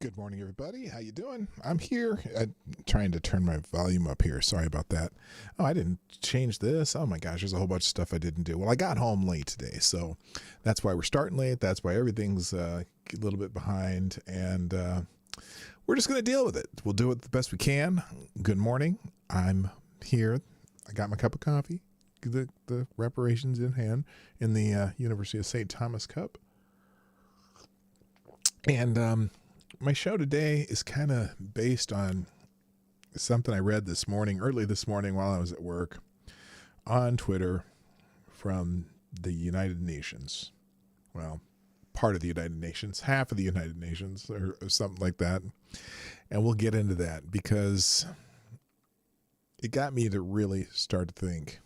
Good morning, everybody. How you doing? I'm here. I'm trying to turn my volume up here. Sorry about that. Oh, I didn't change this. Oh my gosh, there's a whole bunch of stuff I didn't do. Well, I got home late today, so that's why we're starting late. That's why everything's a little bit behind, and we're just going to deal with it. We'll do it the best we can. Good morning. I'm here. I got my cup of coffee, the reparations in hand in the University of St. Thomas cup. And my show today is kind of based on something I read early this morning while I was at work on Twitter from the United Nations. Well, part of the United Nations, half of the United Nations or something like that. And we'll get into that because it got me to really start to think,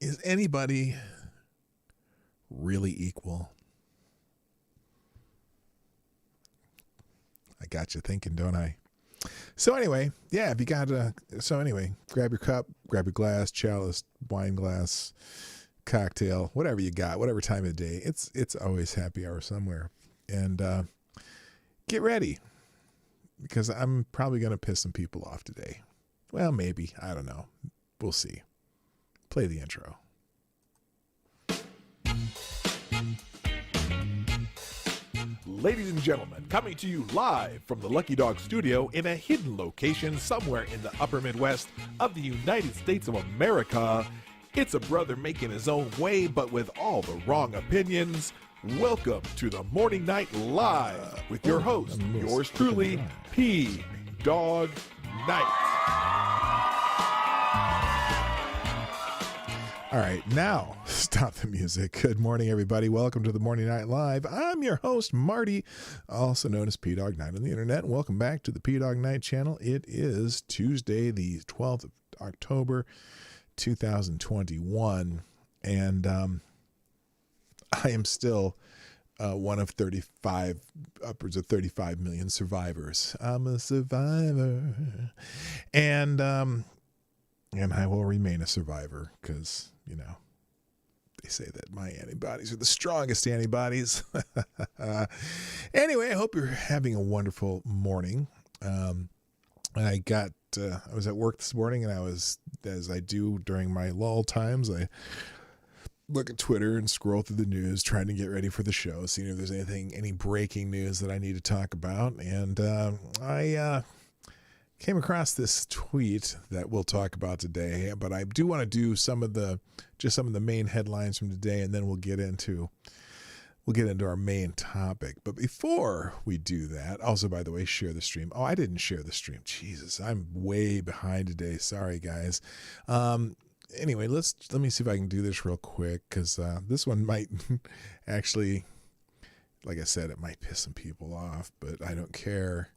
is anybody really equal? I got you thinking, don't I? So anyway, yeah, if you got grab your cup, grab your glass, chalice, wine glass, cocktail, whatever you got, whatever time of the day. It's always happy hour somewhere. And get ready, because I'm probably going to piss some people off today. Well, maybe. I don't know. We'll see. Play the intro. Ladies and gentlemen, coming to you live from the Lucky Dog studio in a hidden location somewhere in the upper Midwest of the United States of America, it's a brother making his own way, but with all the wrong opinions. Welcome to the Morning Night Live with your host, yours truly, PDawgKnight. All right, now stop the music. Good morning, everybody. Welcome to the Morning Night Live. I'm your host, Marty, also known as PDawgKnight on the internet. Welcome back to the Dawg Knight Channel. It is Tuesday, the 12th of October, 2021, and I am still one of upwards of 35 million survivors. I'm a survivor, and I will remain a survivor because, they say that my antibodies are the strongest antibodies. Anyway, I hope you're having a wonderful morning. I was at work this morning, and I was, as I do during my lull times, I look at Twitter and scroll through the news, trying to get ready for the show, seeing if there's any breaking news that I need to talk about. And I came across this tweet that we'll talk about today, but I do want to do some of the main headlines from today, and then we'll get into our main topic. But before we do that, also, by the way, share the stream. Oh, I didn't share the stream. Jesus, I'm way behind today. Sorry, guys. Anyway, let me see if I can do this real quick, because this one might actually, like I said, it might piss some people off, but I don't care.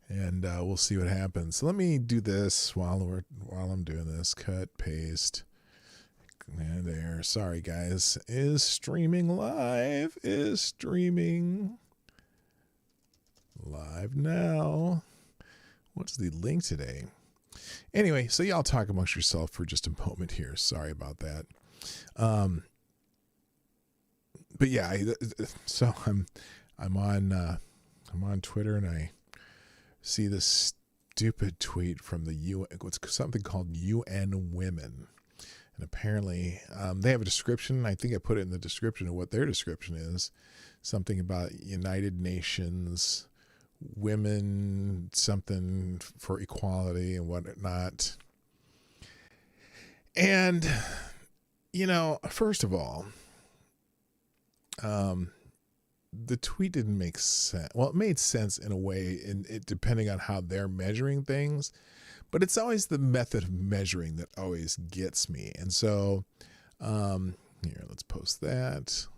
And we'll see what happens. So let me do this while I'm doing this. Cut, paste, and there. Sorry, guys. Is streaming live now. What's the link today? Anyway, so y'all talk amongst yourself for just a moment here. Sorry about that. But yeah, so I'm on Twitter, and I see this stupid tweet from the UN, what's something called UN Women. And apparently they have a description. I think I put it in the description of what their description is. Something about United Nations women, something for equality and whatnot. And, first of all, the tweet didn't make sense. Well, it made sense in a way, depending on how they're measuring things, but it's always the method of measuring that always gets me. And so, here, let's post that.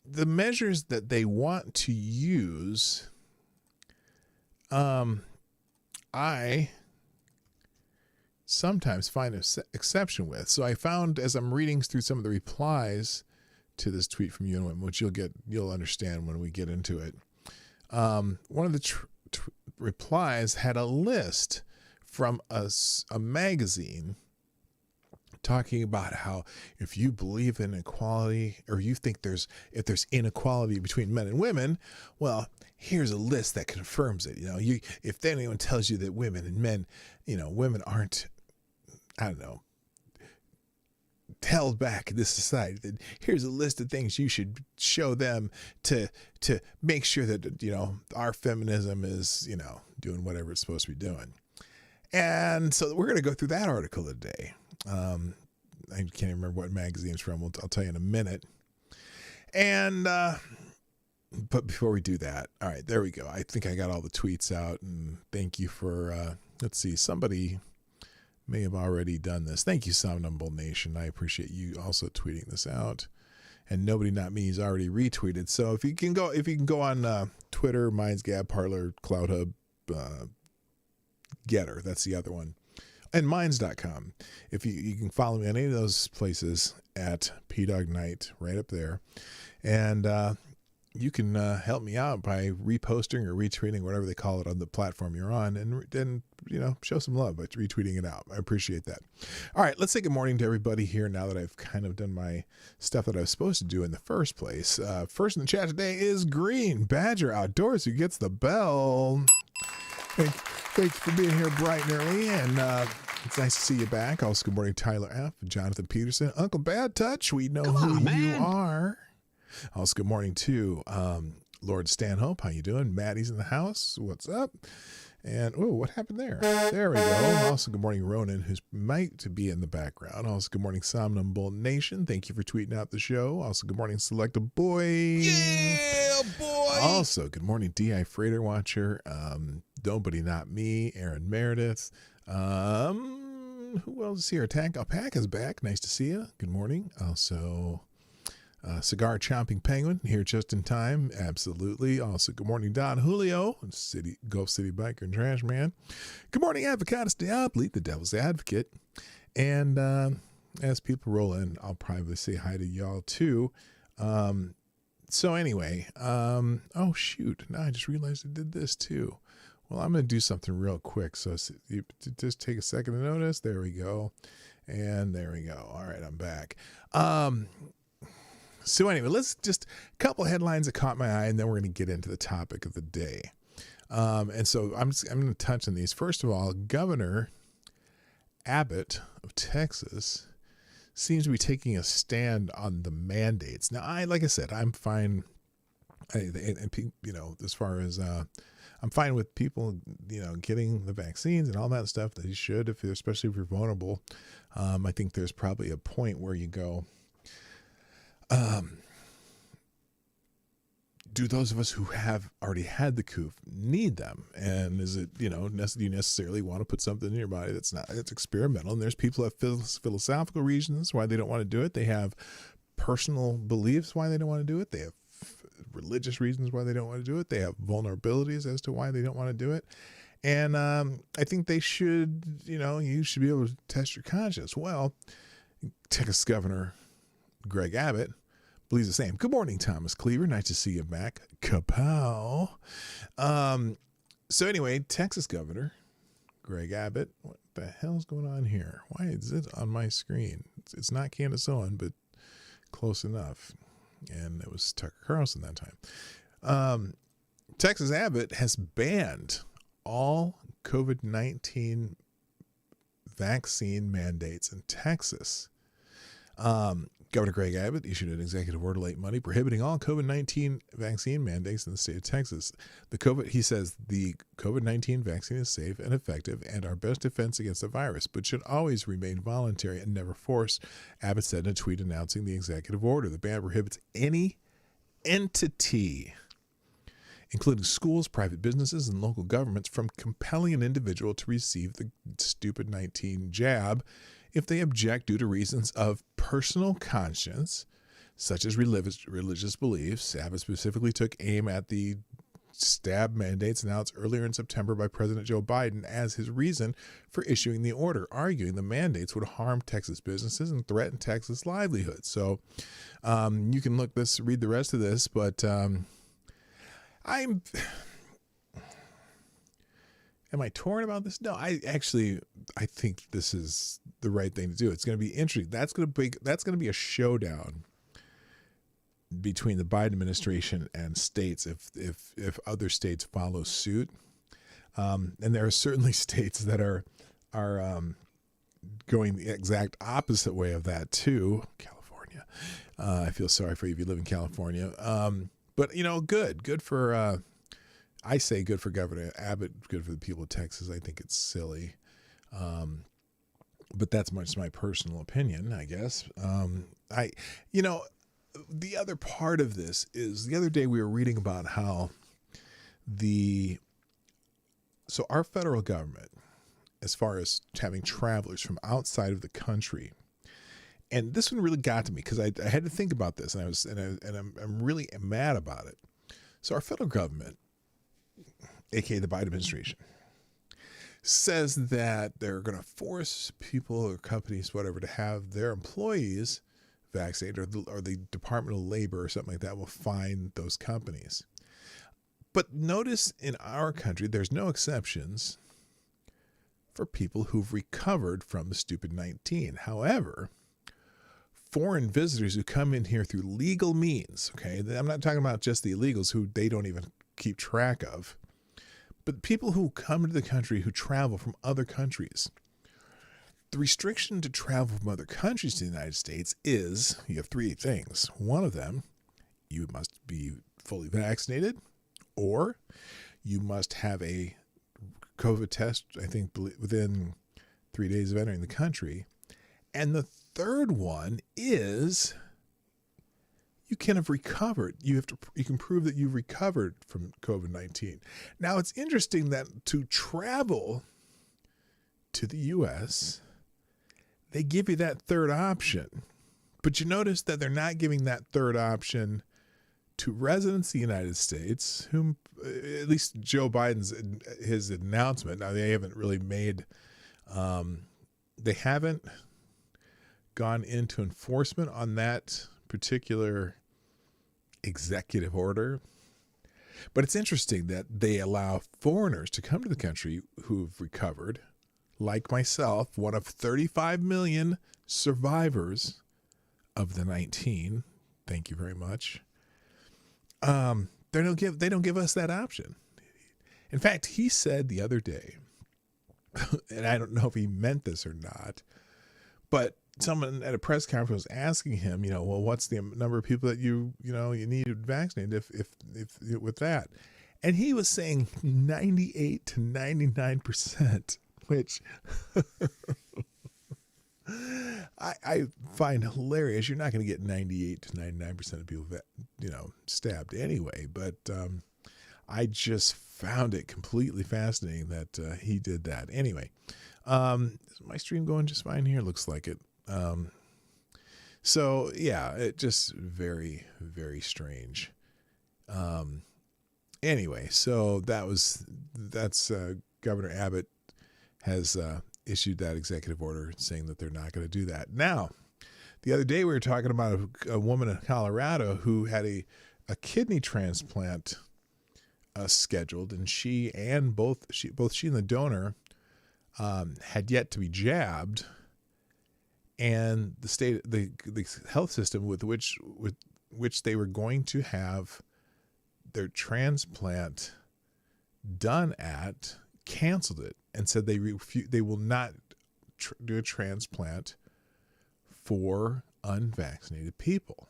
The measures that they want to use, I sometimes find an exception with. So I found, as I'm reading through some of the replies to this tweet from UN, which you'll understand when we get into it. One of the replies had a list from a magazine talking about how if you believe in equality, or you think if there's inequality between men and women, well, here's a list that confirms it. If anyone tells you that women and men, women aren't, I don't know, held back in this society, then here's a list of things you should show them to make sure that, our feminism is, doing whatever it's supposed to be doing. And so we're going to go through that article today. I can't even remember what magazine it's from. I'll tell you in a minute. And, but before we do that, all right, there we go. I think I got all the tweets out, and thank you for, let's see, somebody may have already done this. Thank you, Somnambule Nation. I appreciate you also tweeting this out. And Nobody Not Me has already retweeted. So if you can go on Twitter, Minds, Gab, Parler, CloudHub, Getter, that's the other one, and minds.com. If you can follow me on any of those places at PDawgKnight, right up there. And you can help me out by reposting or retweeting, whatever they call it, on the platform you're on, and then show some love by retweeting it out. I appreciate that. All right, let's say good morning to everybody here now that I've kind of done my stuff that I was supposed to do in the first place. First in the chat today is Green Badger Outdoors, who gets the bell. Thanks for being here bright and early, and it's nice to see you back. Also, good morning, Tyler F., Jonathan Peterson, Uncle Bad Touch. We know who you are. Also, good morning to Lord Stanhope. How you doing? Maddie's in the house. What's up? And, oh, what happened there? There we go. Also, good morning, Ronan, who's might be in the background. Also, good morning, Somnambule Nation. Thank you for tweeting out the show. Also, good morning, Select a Boy. Yeah, boy. Also, good morning, D.I. Freighter Watcher. Nobody Not Me, Aaron Meredith. Who else is here? Pack is back. Nice to see you. Good morning. Also, Cigar Chomping Penguin here just in time. Absolutely. Also, good morning, Don Julio, Gulf City Biker and Trash Man. Good morning, Avocados Diabli, the Devil's Advocate. And as people roll in, I'll probably say hi to y'all too. So anyway, oh shoot, now I just realized I did this too. Well, I'm going to do something real quick. So you just take a second to notice. There we go. And there we go. All right, I'm back. So anyway, let's just a couple of headlines that caught my eye, and then we're going to get into the topic of the day. And so I'm going to touch on these. First of all, Governor Abbott of Texas seems to be taking a stand on the mandates. Now, like I said, I'm fine. As far as I'm fine with people, getting the vaccines and all that stuff that you should, especially if you're vulnerable. I think there's probably a point where you go, do those of us who have already had the coup need them? And is it, do you necessarily want to put something in your body that's experimental? And there's people who have philosophical reasons why they don't want to do it. They have personal beliefs why they don't want to do it. They have religious reasons why they don't want to do it. They have vulnerabilities as to why they don't want to do it. And I think they should, you should be able to test your conscience. Well, Texas Governor Greg Abbott believes the same. Good morning, Thomas Cleaver. Nice to see you back. Kapow. So anyway, Texas Governor Greg Abbott. What the hell's going on here? Why is it on my screen? It's not Candace Owen, but close enough. And it was Tucker Carlson that time. Texas Abbott has banned all COVID-19 vaccine mandates in Texas. Governor Greg Abbott issued an executive order late Monday prohibiting all COVID-19 vaccine mandates in the state of Texas. He says the COVID-19 vaccine is safe and effective and our best defense against the virus, but should always remain voluntary and never forced, Abbott said in a tweet announcing the executive order. The ban prohibits any entity, including schools, private businesses, and local governments, from compelling an individual to receive the stupid 19 jab if they object due to reasons of personal conscience, such as religious beliefs. Abbott specifically took aim at the stab mandates announced earlier in September by President Joe Biden as his reason for issuing the order, arguing the mandates would harm Texas businesses and threaten Texas livelihood. So you can read the rest of this, but Am I torn about this? No, I think this is the right thing to do. It's going to be interesting. That's going to be a showdown between the Biden administration and states if other states follow suit. And there are certainly states that are going the exact opposite way of that too. California. I feel sorry for you if you live in California. But good for I say good for Governor Abbott, good for the people of Texas. I think it's silly. But that's my personal opinion, I guess. The other part of this is the other day we were reading about how so our federal government, as far as having travelers from outside of the country, and this one really got to me because I had to think about this, and I'm really mad about it. So our federal government, aka the Biden administration, says that they're going to force people or companies, whatever, to have their employees vaccinated, or the Department of Labor or something like that will fine those companies. But notice in our country, there's no exceptions for people who've recovered from the stupid 19. However, foreign visitors who come in here through legal means, okay, I'm not talking about just the illegals who they don't even keep track of, but people who come to the country who travel from other countries. The restriction to travel from other countries to the United States is, you have three things. One of them, you must be fully vaccinated, or you must have a COVID test, I think, within 3 days of entering the country. And the third one is you can have recovered. You can prove that you've recovered from COVID-19. Now, it's interesting that to travel to the U.S., they give you that third option. But you notice that they're not giving that third option to residents of the United States, whom, at least Joe Biden's, his announcement, now they haven't really made, they haven't gone into enforcement on that particular executive order. But it's interesting that they allow foreigners to come to the country who've recovered, like myself, one of 35 million survivors of the 19. Thank you very much. They don't give us that option. In fact, he said the other day, and I don't know if he meant this or not, but someone at a press conference was asking him, well, what's the number of people that you need to vaccinate if with that? And he was saying 98 to 99%, which I find hilarious. You're not going to get 98 to 99% of people stabbed anyway, but I just found it completely fascinating that he did that. Anyway, is my stream going just fine here? Looks like it. So yeah, it just very, very strange. Anyway, so that's Governor Abbott has issued that executive order saying that they're not going to do that. Now, the other day we were talking about a woman in Colorado who had a kidney transplant scheduled, and both she and the donor had yet to be jabbed, and the health system with which they were going to have their transplant done at canceled it and said they will not do a transplant for unvaccinated people.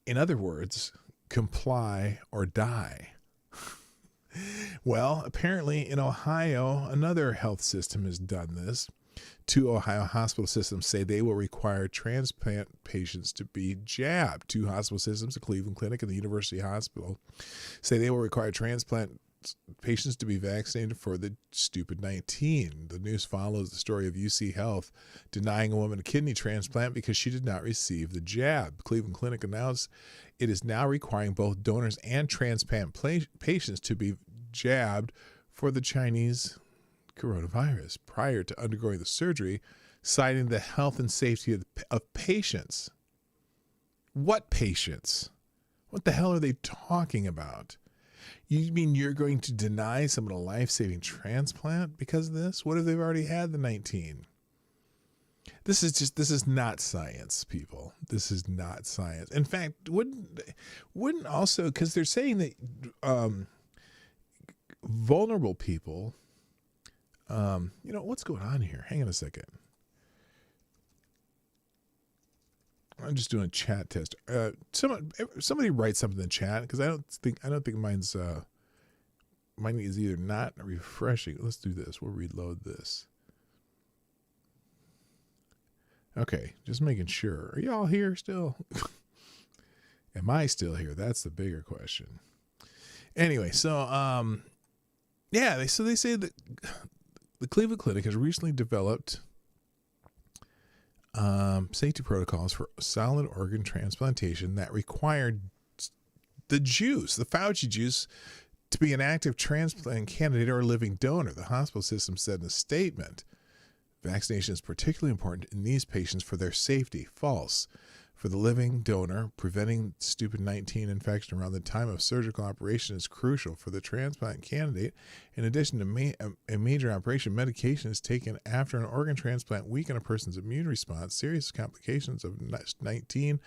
In other words, comply or die. Well, apparently in Ohio, another health system has done this. 2 Ohio hospital systems say they will require transplant patients to be jabbed. 2 hospital systems, the Cleveland Clinic and the University Hospital, say they will require transplant patients to be vaccinated for the stupid 19. The news follows the story of UC Health denying a woman a kidney transplant because she did not receive the jab. Cleveland Clinic announced it is now requiring both donors and transplant patients to be jabbed for the Chinese coronavirus prior to undergoing the surgery, citing the health and safety of patients. What patients? What the hell are they talking about? You mean you're going to deny someone a life-saving transplant because of this? What if they've already had the 19? This is not science, people. This is not science. In fact, wouldn't also, because they're saying that vulnerable people, what's going on here? Hang on a second. I'm just doing a chat test. Somebody write something in the chat, because I don't think mine is either not refreshing. Let's do this. We'll reload this. Okay, just making sure. Are y'all here still? Am I still here? That's the bigger question. Anyway, so they say that the Cleveland Clinic has recently developed safety protocols for solid organ transplantation that required the Fauci juice, to be an active transplant candidate or a living donor. The hospital system said in a statement, vaccination is particularly important in these patients for their safety. False. For the living donor, preventing stupid 19 infection around the time of surgical operation is crucial for the transplant candidate. In addition to a major operation, medication is taken after an organ transplant weaken a person's immune response. Serious complications of 19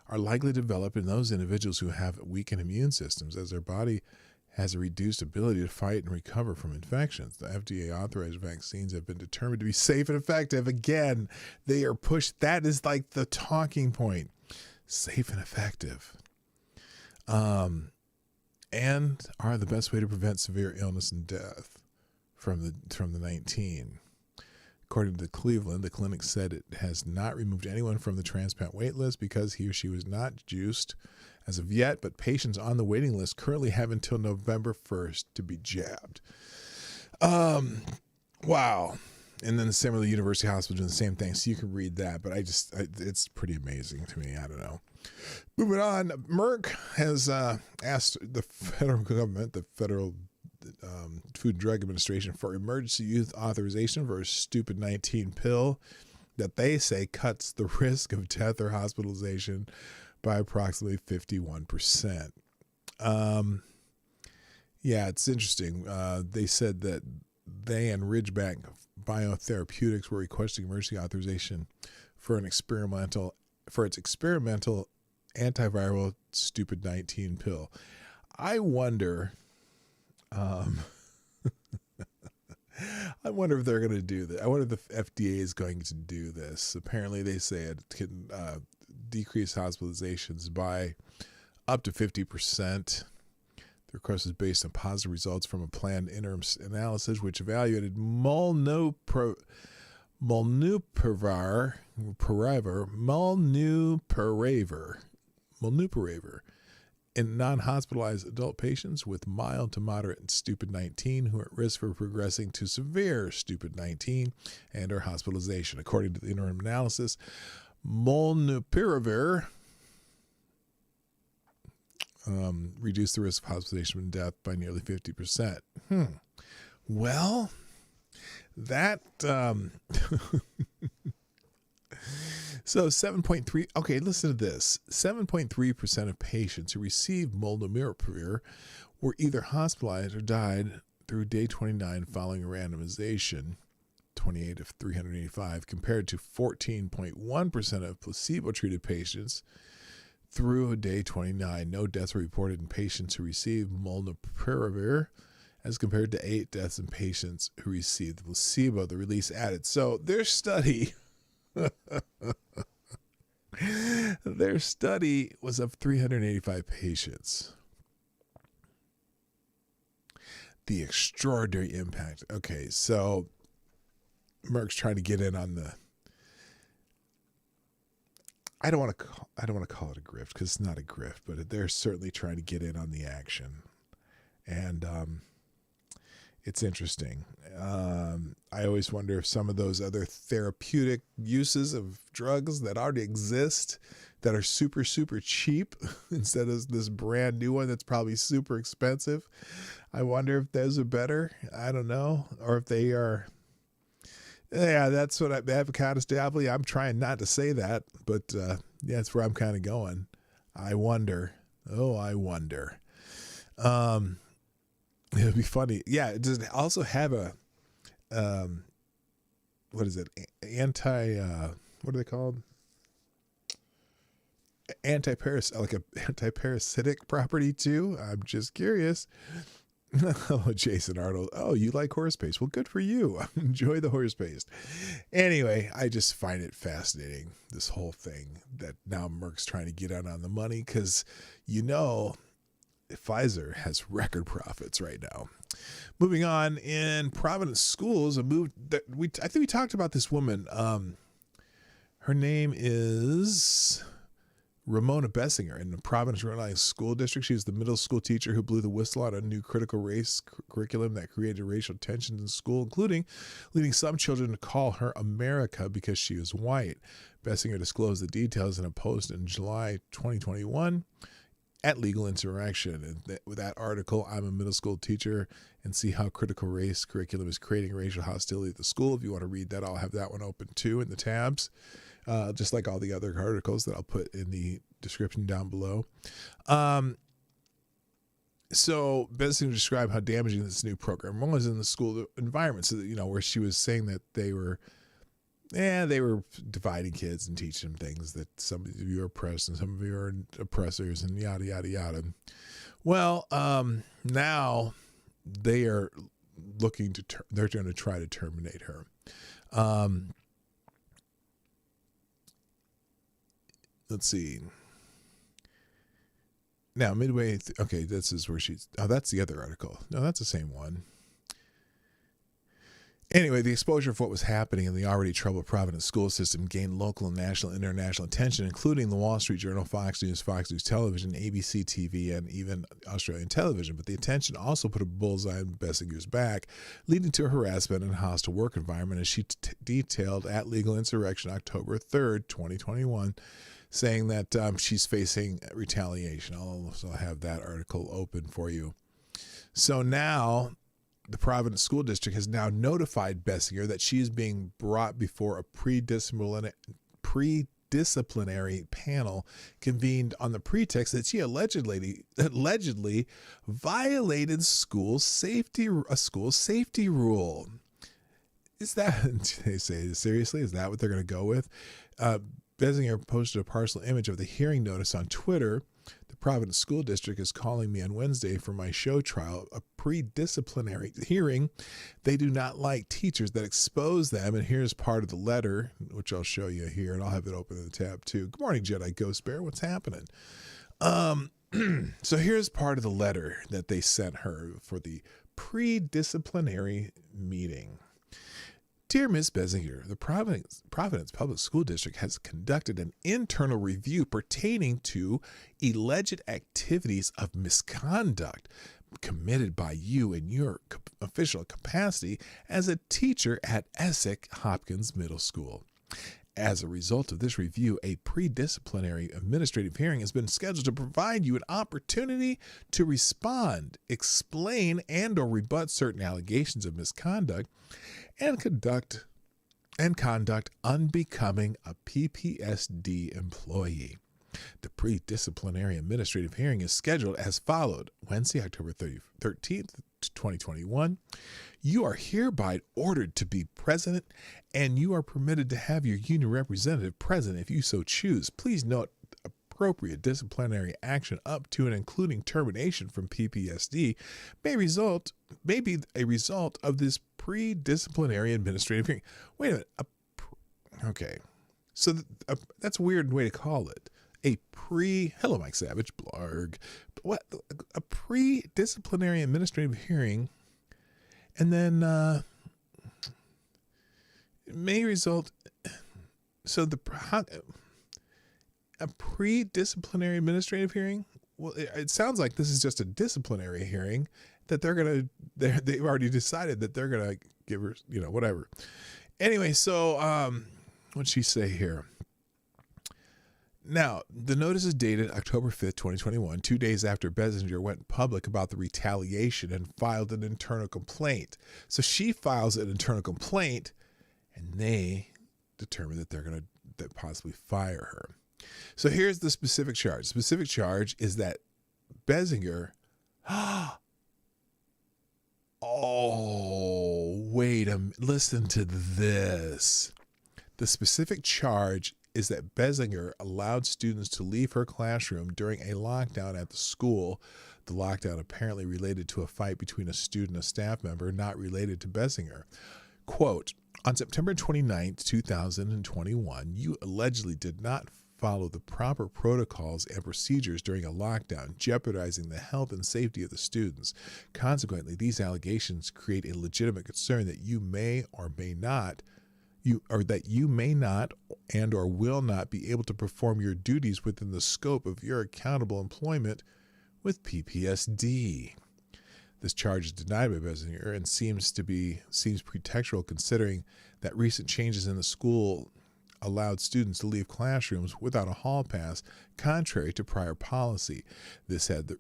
are likely to develop in those individuals who have weakened immune systems, as their body has a reduced ability to fight and recover from infections. The FDA-authorized vaccines have been determined to be safe and effective. Again, they are pushed. That is like the talking point. Safe and effective. And are the best way to prevent severe illness and death from the 19. According to Cleveland, the clinic said it has not removed anyone from the transplant wait list because he or she was not juiced as of yet, but patients on the waiting list currently have until November 1st to be jabbed. Wow. And then similarly, University Hospital doing the same thing. So you can read that, but it's pretty amazing to me. I don't know. Moving on, Merck has asked the federal government, the Federal Food and Drug Administration, for emergency use authorization for a stupid 19 pill that they say cuts the risk of death or hospitalization by approximately 51%. It's interesting. They said that they and Ridgeback Biotherapeutics were requesting emergency authorization for its experimental antiviral stupid 19 pill. I wonder if they're going to do that. I wonder if the FDA is going to do this. Apparently they say it can decrease hospitalizations by up to 50%. The request is based on positive results from a planned interim analysis which evaluated molnupiravir in non-hospitalized adult patients with mild to moderate stupid 19 who are at risk for progressing to severe stupid 19 and or hospitalization. According to the interim analysis, molnupiravir reduced the risk of hospitalization and death by nearly 50%. Well, that so 7.3. Okay, listen to this. 7.3% of patients who received molnupiravir were either hospitalized or died through day 29 following a randomization, 28 of 385, compared to 14.1% of placebo-treated patients through day 29. No deaths were reported in patients who received molnupiravir as compared to 8 deaths in patients who received the placebo, the release added. So their study was of 385 patients. The extraordinary impact. Okay, so Merck's trying to get in on the. I don't want to call it a grift because it's not a grift, but they're certainly trying to get in on the action, and it's interesting. I always wonder if some of those other therapeutic uses of drugs that already exist that are super, super cheap instead of this brand new one that's probably super expensive. I wonder if those are better. I don't know. Or if they are. Yeah, that's what I'm trying not to say that, but that's where I'm kind of going. I wonder. Oh, I wonder. It would be funny. Yeah. Does it also have a, what is it? What are they called? Like a anti-parasitic property too. I'm just curious. Oh, Jason Arnold. Oh, you like horse paste? Well, good for you. Enjoy the horse paste. Anyway, I just find it fascinating, this whole thing that now Merck's trying to get out on the money because, Pfizer has record profits right now. Moving on, in Providence schools, I think we talked about this woman. Her name is Ramona Bessinger in the Providence, Rhode Island School District. She was the middle school teacher who blew the whistle on a new critical race curriculum that created racial tensions in school, including leading some children to call her America because she was white. Bessinger disclosed the details in a post in July 2021 at Legal Interaction. And with that article, I'm a middle school teacher and see how critical race curriculum is creating racial hostility at the school. If you want to read that, I'll have that one open too in the tabs. Just like all the other articles that I'll put in the description down below. So Bessinger described how damaging this new program was in the school environment. So that, where she was saying that they were dividing kids and teaching them things that some of you are oppressed and some of you are oppressors and yada, yada, yada. Well, now they are they're going to try to terminate her. Let's see. Now, midway. Okay, this is where that's the other article. No, that's the same one. Anyway, the exposure of what was happening in the already troubled Providence school system gained local and national and international attention, including the Wall Street Journal, Fox News Television, ABC TV, and even Australian television. But the attention also put a bullseye on Bessinger's back, leading to harassment and hostile work environment, as she detailed at Legal Insurrection October 3rd, 2021. Saying that she's facing retaliation. I'll also have that article open for you. So now the Providence School District has now notified Bessinger that she is being brought before a pre-disciplinary panel convened on the pretext that she allegedly violated a school safety rule. Is that, they say, seriously, is that what they're going to go with? Bessinger posted a partial image of the hearing notice on Twitter. The Providence School District is calling me on Wednesday for my show trial, a pre-disciplinary hearing. They do not like teachers that expose them. And here's part of the letter, which I'll show you here, and I'll have it open in the tab too. Good morning, Jedi Ghost Bear. What's happening? So here's part of the letter that they sent her for the pre-disciplinary meeting. Dear Ms. Bessinger, the Providence Public School District has conducted an internal review pertaining to alleged activities of misconduct committed by you in your official capacity as a teacher at Essex Hopkins Middle School. As a result of this review, a pre-disciplinary administrative hearing has been scheduled to provide you an opportunity to respond, explain, and/or rebut certain allegations of misconduct and conduct unbecoming a PPSD employee. The pre-disciplinary administrative hearing is scheduled as followed: Wednesday, October 13th, 2021. You are hereby ordered to be present, and you are permitted to have your union representative present if you so choose. Please note appropriate disciplinary action up to and including termination from PPSD may be a result of this pre-disciplinary administrative hearing. Wait a minute. Okay. So that's a weird way to call it. Hello, Mike Savage, blarg. What? A pre-disciplinary administrative hearing, and then it may result. So a pre-disciplinary administrative hearing. Well, it sounds like this is just a disciplinary hearing that they've already decided that they're gonna give her, whatever. Anyway, so what'd she say here? Now, the notice is dated October 5th, 2021, 2 days after Bessinger went public about the retaliation and filed an internal complaint. So she files an internal complaint, and they determine that they're going to possibly fire her. So here's the specific charge. The specific charge is that Bessinger Oh, wait a minute. Listen to this. The specific charge is that Bessinger allowed students to leave her classroom during a lockdown at the school. The lockdown apparently related to a fight between a student and a staff member, not related to Bessinger. Quote, on September 29th, 2021, you allegedly did not follow the proper protocols and procedures during a lockdown, jeopardizing the health and safety of the students. Consequently, these allegations create a legitimate concern that you may or may not and or will not be able to perform your duties within the scope of your accountable employment with PPSD. This charge is denied by Bessinger and seems pretextual, considering that recent changes in the school allowed students to leave classrooms without a hall pass, contrary to prior policy. This had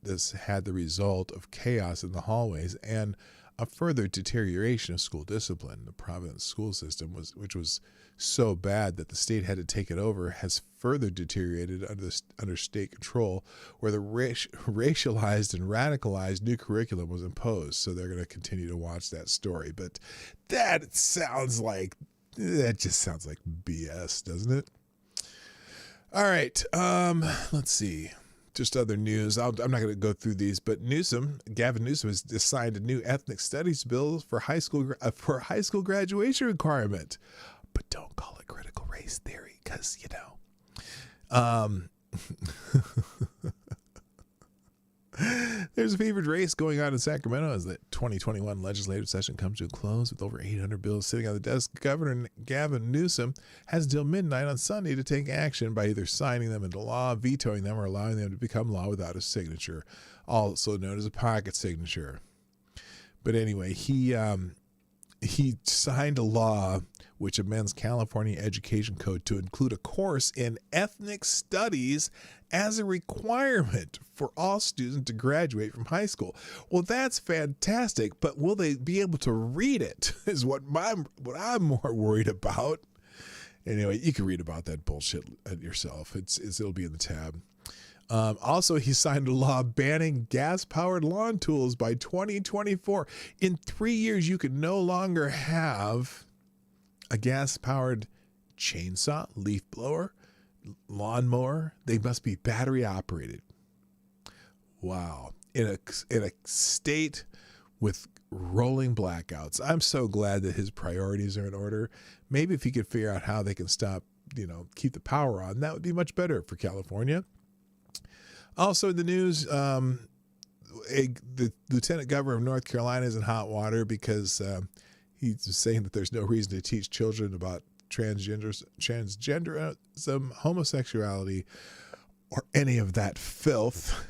the result of chaos in the hallways and a further deterioration of school discipline. The Providence school system, which was so bad that the state had to take it over, has further deteriorated under state control, where the racialized and radicalized new curriculum was imposed. So they're going to continue to watch that story. But that just sounds like BS, doesn't it? All right. Let's see. Just other news. I'm not going to go through these, but Gavin Newsom has signed a new ethnic studies bill for high school graduation requirement. But don't call it critical race theory, because there's a favored race going on in Sacramento as the 2021 legislative session comes to a close with over 800 bills sitting on the desk. Governor Gavin Newsom has until midnight on Sunday to take action by either signing them into law, vetoing them, or allowing them to become law without a signature, also known as a pocket signature. But anyway, he signed a law which amends California Education Code to include a course in ethnic studies as a requirement for all students to graduate from high school. Well, that's fantastic, but will they be able to read it is what I'm more worried about. Anyway, you can read about that bullshit yourself. It'll be in the tab. Also, he signed a law banning gas-powered lawn tools by 2024. In 3 years, you can no longer have a gas-powered chainsaw, leaf blower, lawnmower. They must be battery operated. Wow. In a state with rolling blackouts. I'm so glad that his priorities are in order. Maybe if he could figure out how they can keep the power on, that would be much better for California. Also in the news, the Lieutenant Governor of North Carolina is in hot water because he's saying that there's no reason to teach children about transgenderism, homosexuality, or any of that filth.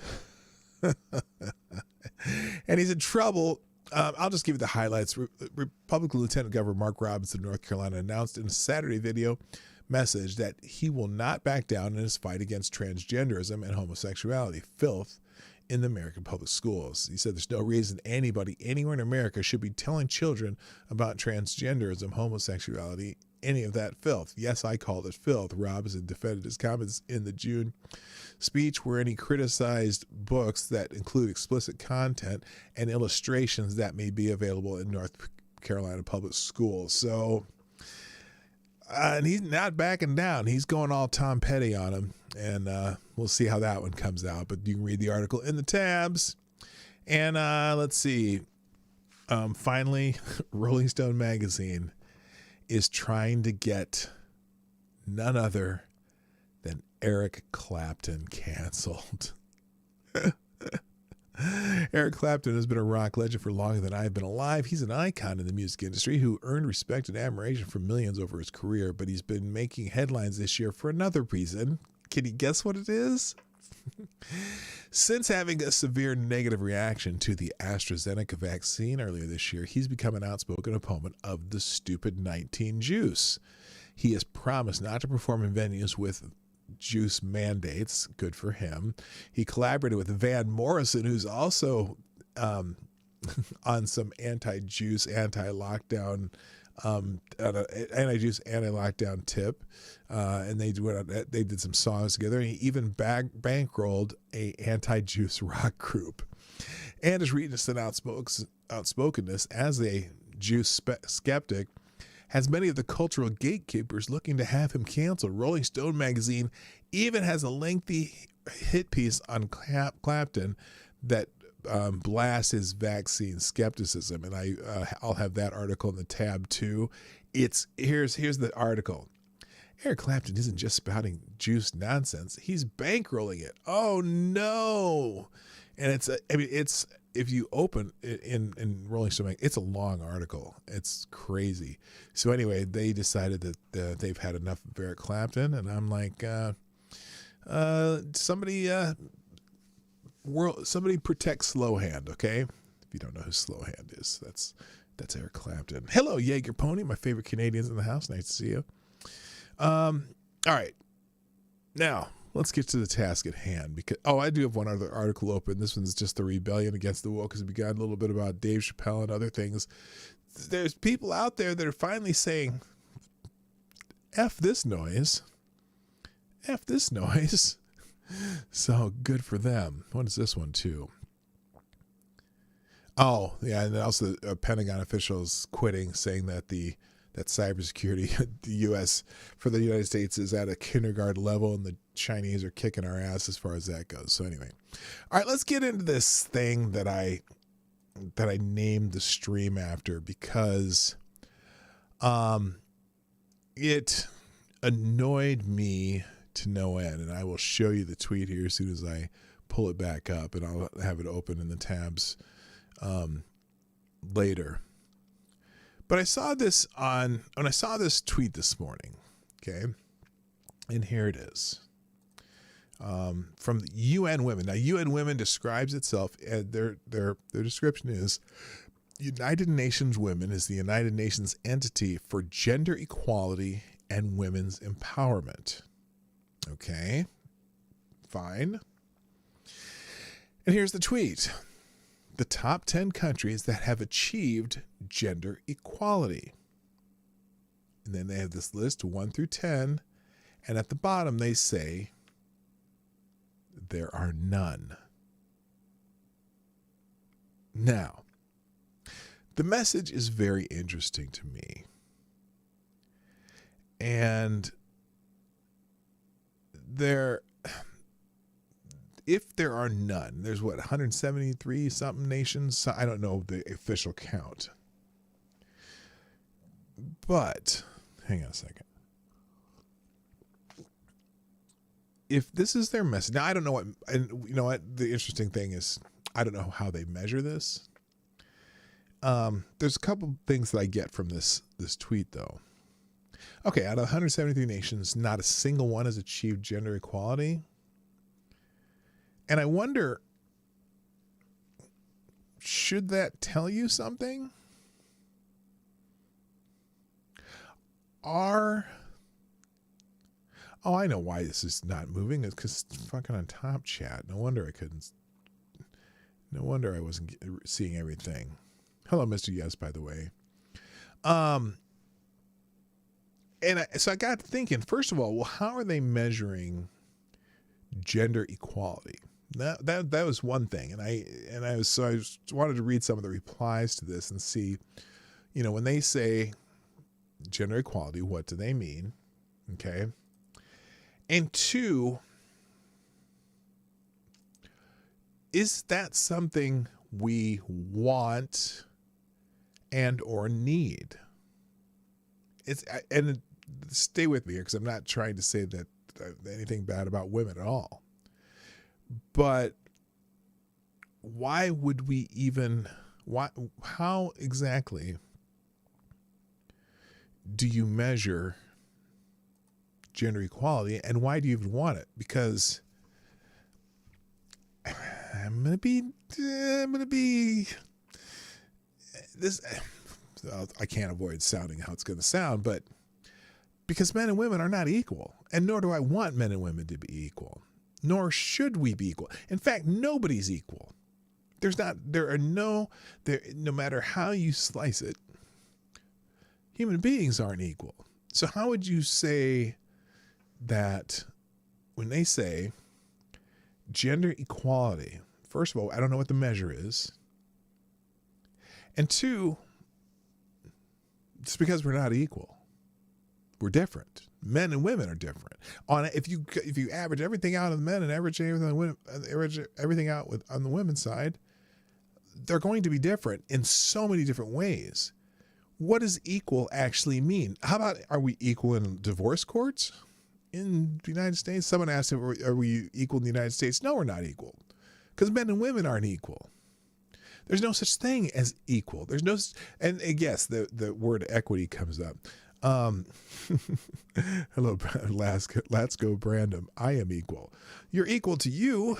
And he's in trouble. I'll just give you the highlights. Republican Lieutenant Governor Mark Robinson of North Carolina announced in a Saturday video message that he will not back down in his fight against transgenderism and homosexuality, filth, in the American public schools. He said there's no reason anybody anywhere in America should be telling children about transgenderism, homosexuality, any of that filth. Yes, I called it filth. Robinson defended his comments in the June speech wherein he criticized books that include explicit content and illustrations that may be available in North Carolina public schools. So, and he's not backing down. He's going all Tom Petty on him, and we'll see how that one comes out. But you can read the article in the tabs. And let's see. Finally, Rolling Stone magazine is trying to get none other than Eric Clapton canceled. Eric Clapton has been a rock legend for longer than I've been alive. He's an icon in the music industry who earned respect and admiration from millions over his career, but he's been making headlines this year for another reason. Can you guess what it is? Since having a severe negative reaction to the AstraZeneca vaccine earlier this year, he's become an outspoken opponent of the stupid 19 juice. He has promised not to perform in venues with juice mandates. Good for him. He collaborated with Van Morrison, who's also on some anti-juice, anti-lockdown anti-juice, anti-lockdown tip, and they did some songs together. And he even bankrolled a anti-juice rock group. And his recent outspokenness as a juice skeptic has many of the cultural gatekeepers looking to have him canceled. Rolling Stone magazine even has a lengthy hit piece on Clapton that blasts his vaccine skepticism, and I'll have that article in the tab too. Here's the article. Eric Clapton isn't just spouting juice nonsense; he's bankrolling it. Oh no! And it's if you open it in Rolling Stone, it's a long article. It's crazy. So anyway, they decided that they've had enough of Eric Clapton, and I'm like, somebody protect Slowhand, okay? If you don't know who Slowhand is, that's Eric Clapton. Hello, Jaeger Pony, my favorite Canadians in the house. Nice to see you. All right, now let's get to the task at hand. Because I do have one other article open. This one's just the rebellion against the woke, because we got a little bit about Dave Chappelle and other things. There's people out there that are finally saying, "F this noise, F this noise." So good for them. What is this one too? Oh yeah, and also Pentagon officials quitting, saying that that cybersecurity the U.S. for the United States is at a kindergarten level, and the Chinese are kicking our ass as far as that goes. So anyway, all right, let's get into this thing that I named the stream after, because it annoyed me to no end, and I will show you the tweet here as soon as I pull it back up, and I'll have it open in the tabs later. But I saw this tweet this morning, okay, and here it is, from the UN Women. Now, UN Women describes itself, and their description is, United Nations Women is the United Nations entity for gender equality and women's empowerment. Okay, fine. And here's the tweet. The top 10 countries that have achieved gender equality. And then they have this list 1 through 10. And at the bottom they say, there are none. Now, the message is very interesting to me. And if there are none, there's 173 something nations. So I don't know the official count. But hang on a second. If this is their message, now I don't know what, and you know what, the interesting thing is, I don't know how they measure this. There's a couple things that I get from this tweet though. Okay, out of 173 nations, not a single one has achieved gender equality. And I wonder, should that tell you something? Oh, I know why this is not moving. It's because it's fucking on Top Chat. No wonder I wasn't seeing everything. Hello, Mr. Yes, by the way. So I got thinking, first of all, well, how are they measuring gender equality? That was one thing, and I wanted to read some of the replies to this and see, when they say gender equality, what do they mean? Okay, and two, is that something we want and or need? And stay with me here, because I'm not trying to say that anything bad about women at all. But why would we even, how exactly do you measure gender equality, and why do you even want it? Because I'm going to be this, I can't avoid sounding how it's going to sound, but because men and women are not equal, and nor do I want men and women to be equal. Nor should we be equal. In fact, nobody's equal. No matter how you slice it, human beings aren't equal. So how would you say that when they say gender equality, first of all, I don't know what the measure is. And two, it's because we're not equal. We're different. Men and women are different. If you average everything out of the men and average everything on the women, on the women's side, they're going to be different in so many different ways. What does equal actually mean? How about, are we equal in divorce courts in the United States? Someone asked, are we equal in the United States? No, we're not equal, because men and women aren't equal. There's no such thing as equal. There's no, and yes, the word equity comes up. Hello, let's go, Brandon. I am equal. You're equal to you.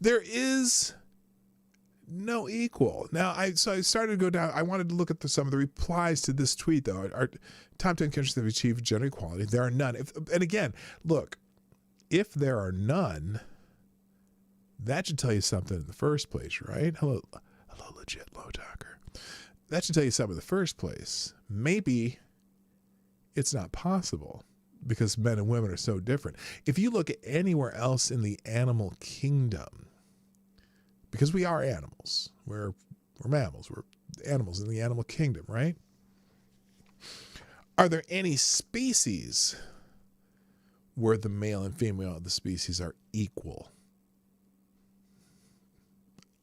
There is no equal. Now, I started to go down. I wanted to look at some of the replies to this tweet, though. Our top 10 countries that have achieved gender equality. There are none. And again, look, if there are none, that should tell you something in the first place, right? Hello, legit low talker. That should tell you something in the first place. Maybe it's not possible because men and women are so different. If you look at anywhere else in the animal kingdom, because we are animals, we're mammals, we're animals in the animal kingdom, right? Are there any species where the male and female of the species are equal?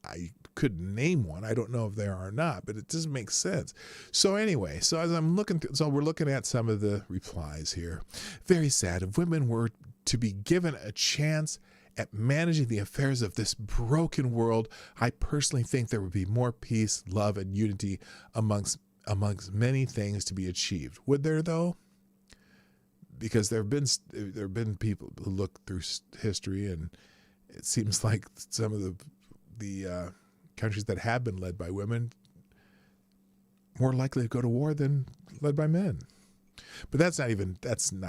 I couldn't name one. I don't know if there are or not, but it doesn't make sense. So anyway, so as I'm looking through, so we're looking at some of the replies here. Very sad. If women were to be given a chance at managing the affairs of this broken world, I personally think there would be more peace, love, and unity amongst many things to be achieved. Would there, though? Because there have been people who look through history, and it seems like some of the countries that have been led by women more likely to go to war than led by men. But that's not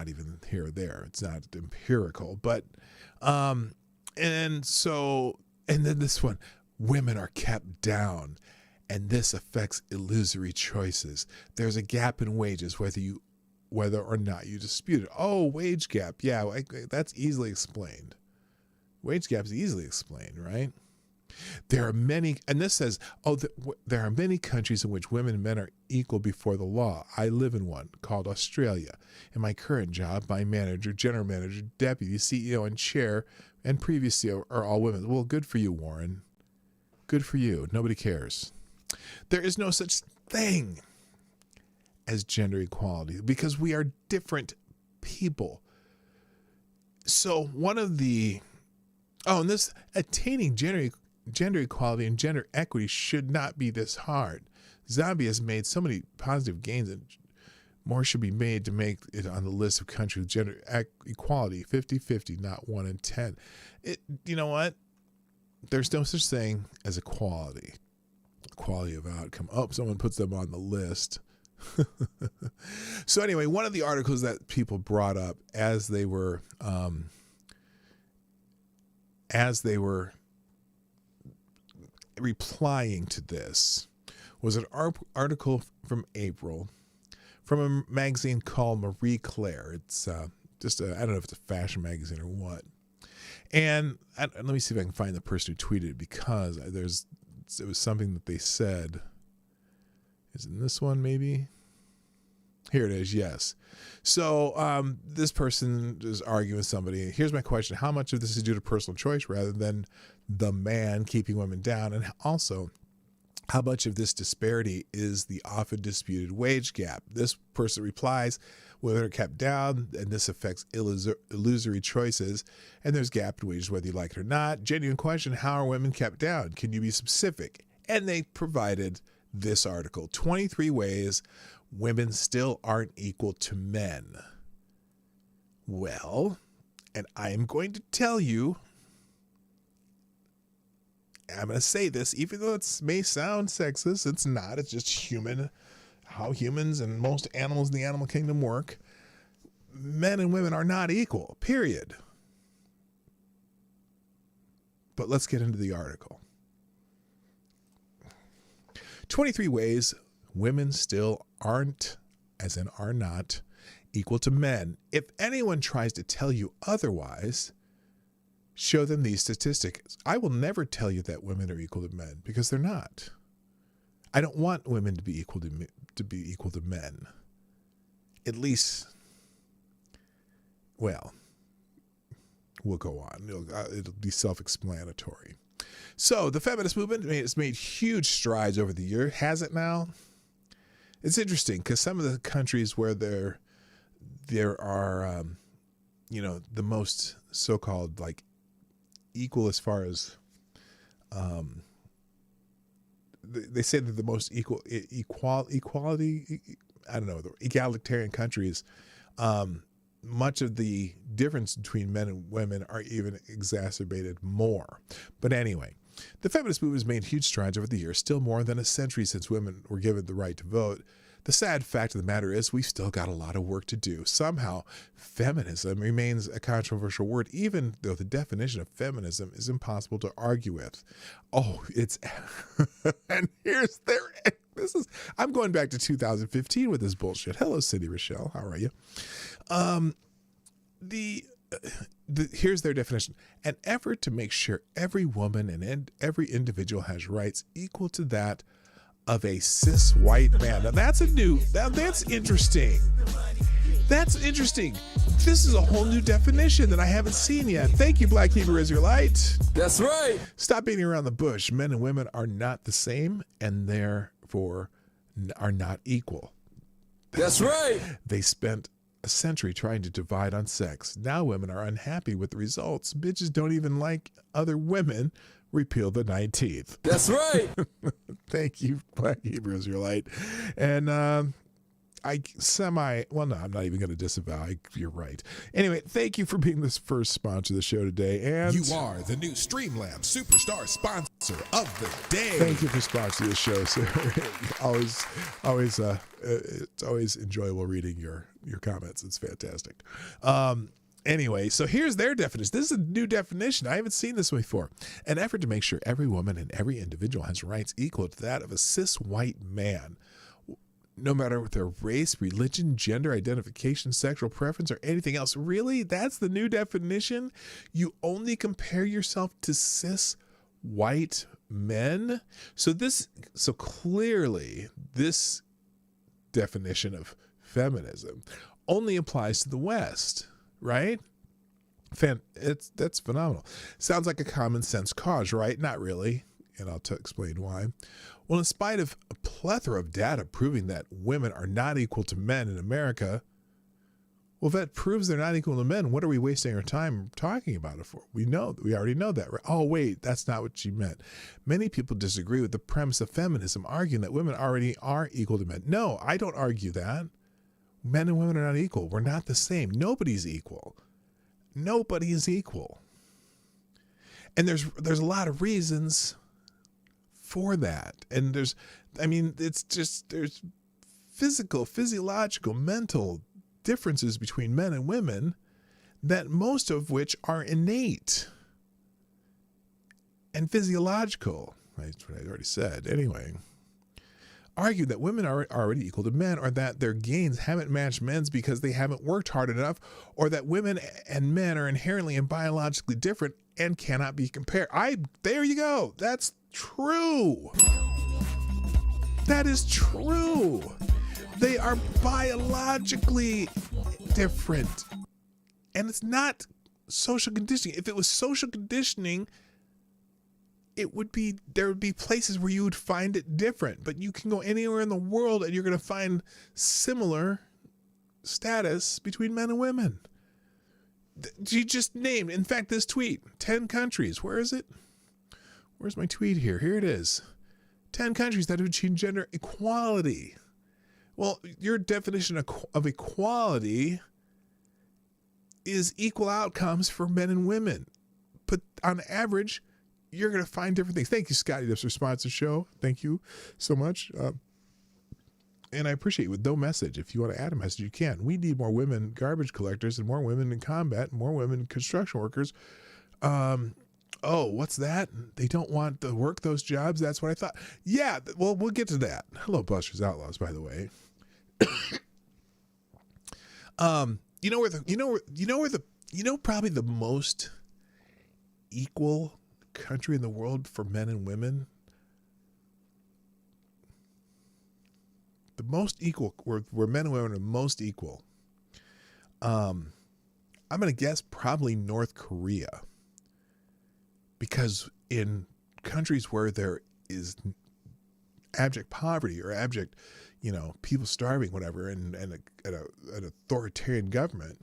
even here or there. It's not empirical. But and then this one, women are kept down, and this affects illusory choices. There's a gap in wages, whether or not you dispute it. Oh, wage gap. Yeah, that's easily explained. Wage gap is easily explained, right? There are many, and this says, there are many countries in which women and men are equal before the law. I live in one called Australia. In my current job, my manager, general manager, deputy, CEO, and chair, and previous CEO are all women. Well, good for you, Warren. Good for you. Nobody cares. There is no such thing as gender equality because we are different people. So attaining gender equality and gender equity should not be this hard. Zombie has made so many positive gains, and more should be made to make it on the list of countries with gender equality 50-50, not 1 in 10. You know what? There's no such thing as equality of outcome. Oh, someone puts them on the list. So anyway, one of the articles that people brought up as they were replying to this was an article from April from a magazine called Marie Claire. It's I don't know if it's a fashion magazine or what. And let me see if I can find the person who tweeted it, because it was something that they said. Is it in this one maybe? Here it is, yes. So this person is arguing with somebody. Here's my question. How much of this is due to personal choice rather than the man keeping women down? And also, how much of this disparity is the often disputed wage gap? This person replies, women are kept down, and this affects illusory choices, and there's gap in wages whether you like it or not. Genuine question, how are women kept down? Can you be specific? And they provided this article, 23 ways women still aren't equal to men. Well, and I am going to tell you, I'm going to say this, even though it may sound sexist, it's not. It's just how humans and most animals in the animal kingdom work. Men and women are not equal, period. But let's get into the article. 23 ways women still aren't, as in are not, equal to men. If anyone tries to tell you otherwise, show them these statistics. I will never tell you that women are equal to men, because they're not. I don't want women to be equal to men. At least, well, we'll go on. It'll be self-explanatory. So the feminist movement has made huge strides over the year. Has it now? It's interesting because some of the countries where there are, the most so-called like equal as far as, they say that the most equality, I don't know, the egalitarian countries, much of the difference between men and women are even exacerbated more. But anyway, the feminist movement has made huge strides over the years, still more than a century since women were given the right to vote. The sad fact of the matter is we've still got a lot of work to do. Somehow, feminism remains a controversial word, even though the definition of feminism is impossible to argue with. Oh, it's, and here's their, I'm going back to 2015 with this bullshit. Hello, Cindy Rochelle. How are you? Here's their definition: an effort to make sure every woman and every individual has rights equal to that of a cis white man. Now that's interesting. That's interesting. This is a whole new definition that I haven't seen yet. Thank you, Black Hebrew Israelite. That's right. Stop beating around the bush. Men and women are not the same and therefore are not equal. That's right. They spent a century trying to divide on sex. Now women are unhappy with the results. Bitches don't even like other women. Repeal the 19th. That's right. Thank you, Black Hebrew Israelite. And I'm not even going to disavow. You're right. Anyway, thank you for being this first sponsor of the show today. And you are the new Streamlabs Superstar sponsor of the day. Thank you for sponsoring the show, sir. It's always enjoyable reading your comments. It's fantastic. Anyway, so here's their definition. This is a new definition. I haven't seen this before. An effort to make sure every woman and every individual has rights equal to that of a cis white man, no matter their race, religion, gender identification, sexual preference, or anything else. Really? That's the new definition? You only compare yourself to cis white men? So clearly this definition of feminism only applies to the West. Right? That's phenomenal. Sounds like a common sense cause, right? Not really. And I'll explain why. Well, in spite of a plethora of data proving that women are not equal to men in America, well, if that proves they're not equal to men, what are we wasting our time talking about it for? We already know that, right? Oh, wait, that's not what she meant. Many people disagree with the premise of feminism, arguing that women already are equal to men. No, I don't argue that. Men and women are not equal. We're not the same. Nobody's equal. Nobody is equal. And there's a lot of reasons for that. And there's physiological, mental differences between men and women that most of which are innate and physiological. That's what I already said. Anyway. Argue that women are already equal to men, or that their gains haven't matched men's because they haven't worked hard enough, or that women and men are inherently and biologically different and cannot be compared. There you go. That's true. That is true. They are biologically different. And it's not social conditioning. If it was social conditioning, there would be places where you would find it different, but you can go anywhere in the world and you're going to find similar status between men and women. You just named, in fact, this tweet, 10 countries. Where is it? Where's my tweet here? Here it is. 10 countries that have achieved gender equality. Well, your definition of equality is equal outcomes for men and women. But on average, you're going to find different things. Thank you, Scotty, for sponsoring the show. Thank you so much. And I appreciate it. With no message, if you want to add a message, you can. We need more women garbage collectors and more women in combat, and more women construction workers. Oh, what's that? They don't want to work those jobs. That's what I thought. Yeah. Well, we'll get to that. Hello, Busters Outlaws, by the way. Probably the most equal country in the world for men and women. The most equal, where men and women are most equal. I'm going to guess probably North Korea. Because in countries where there is abject poverty or abject, people starving, whatever, and an authoritarian government,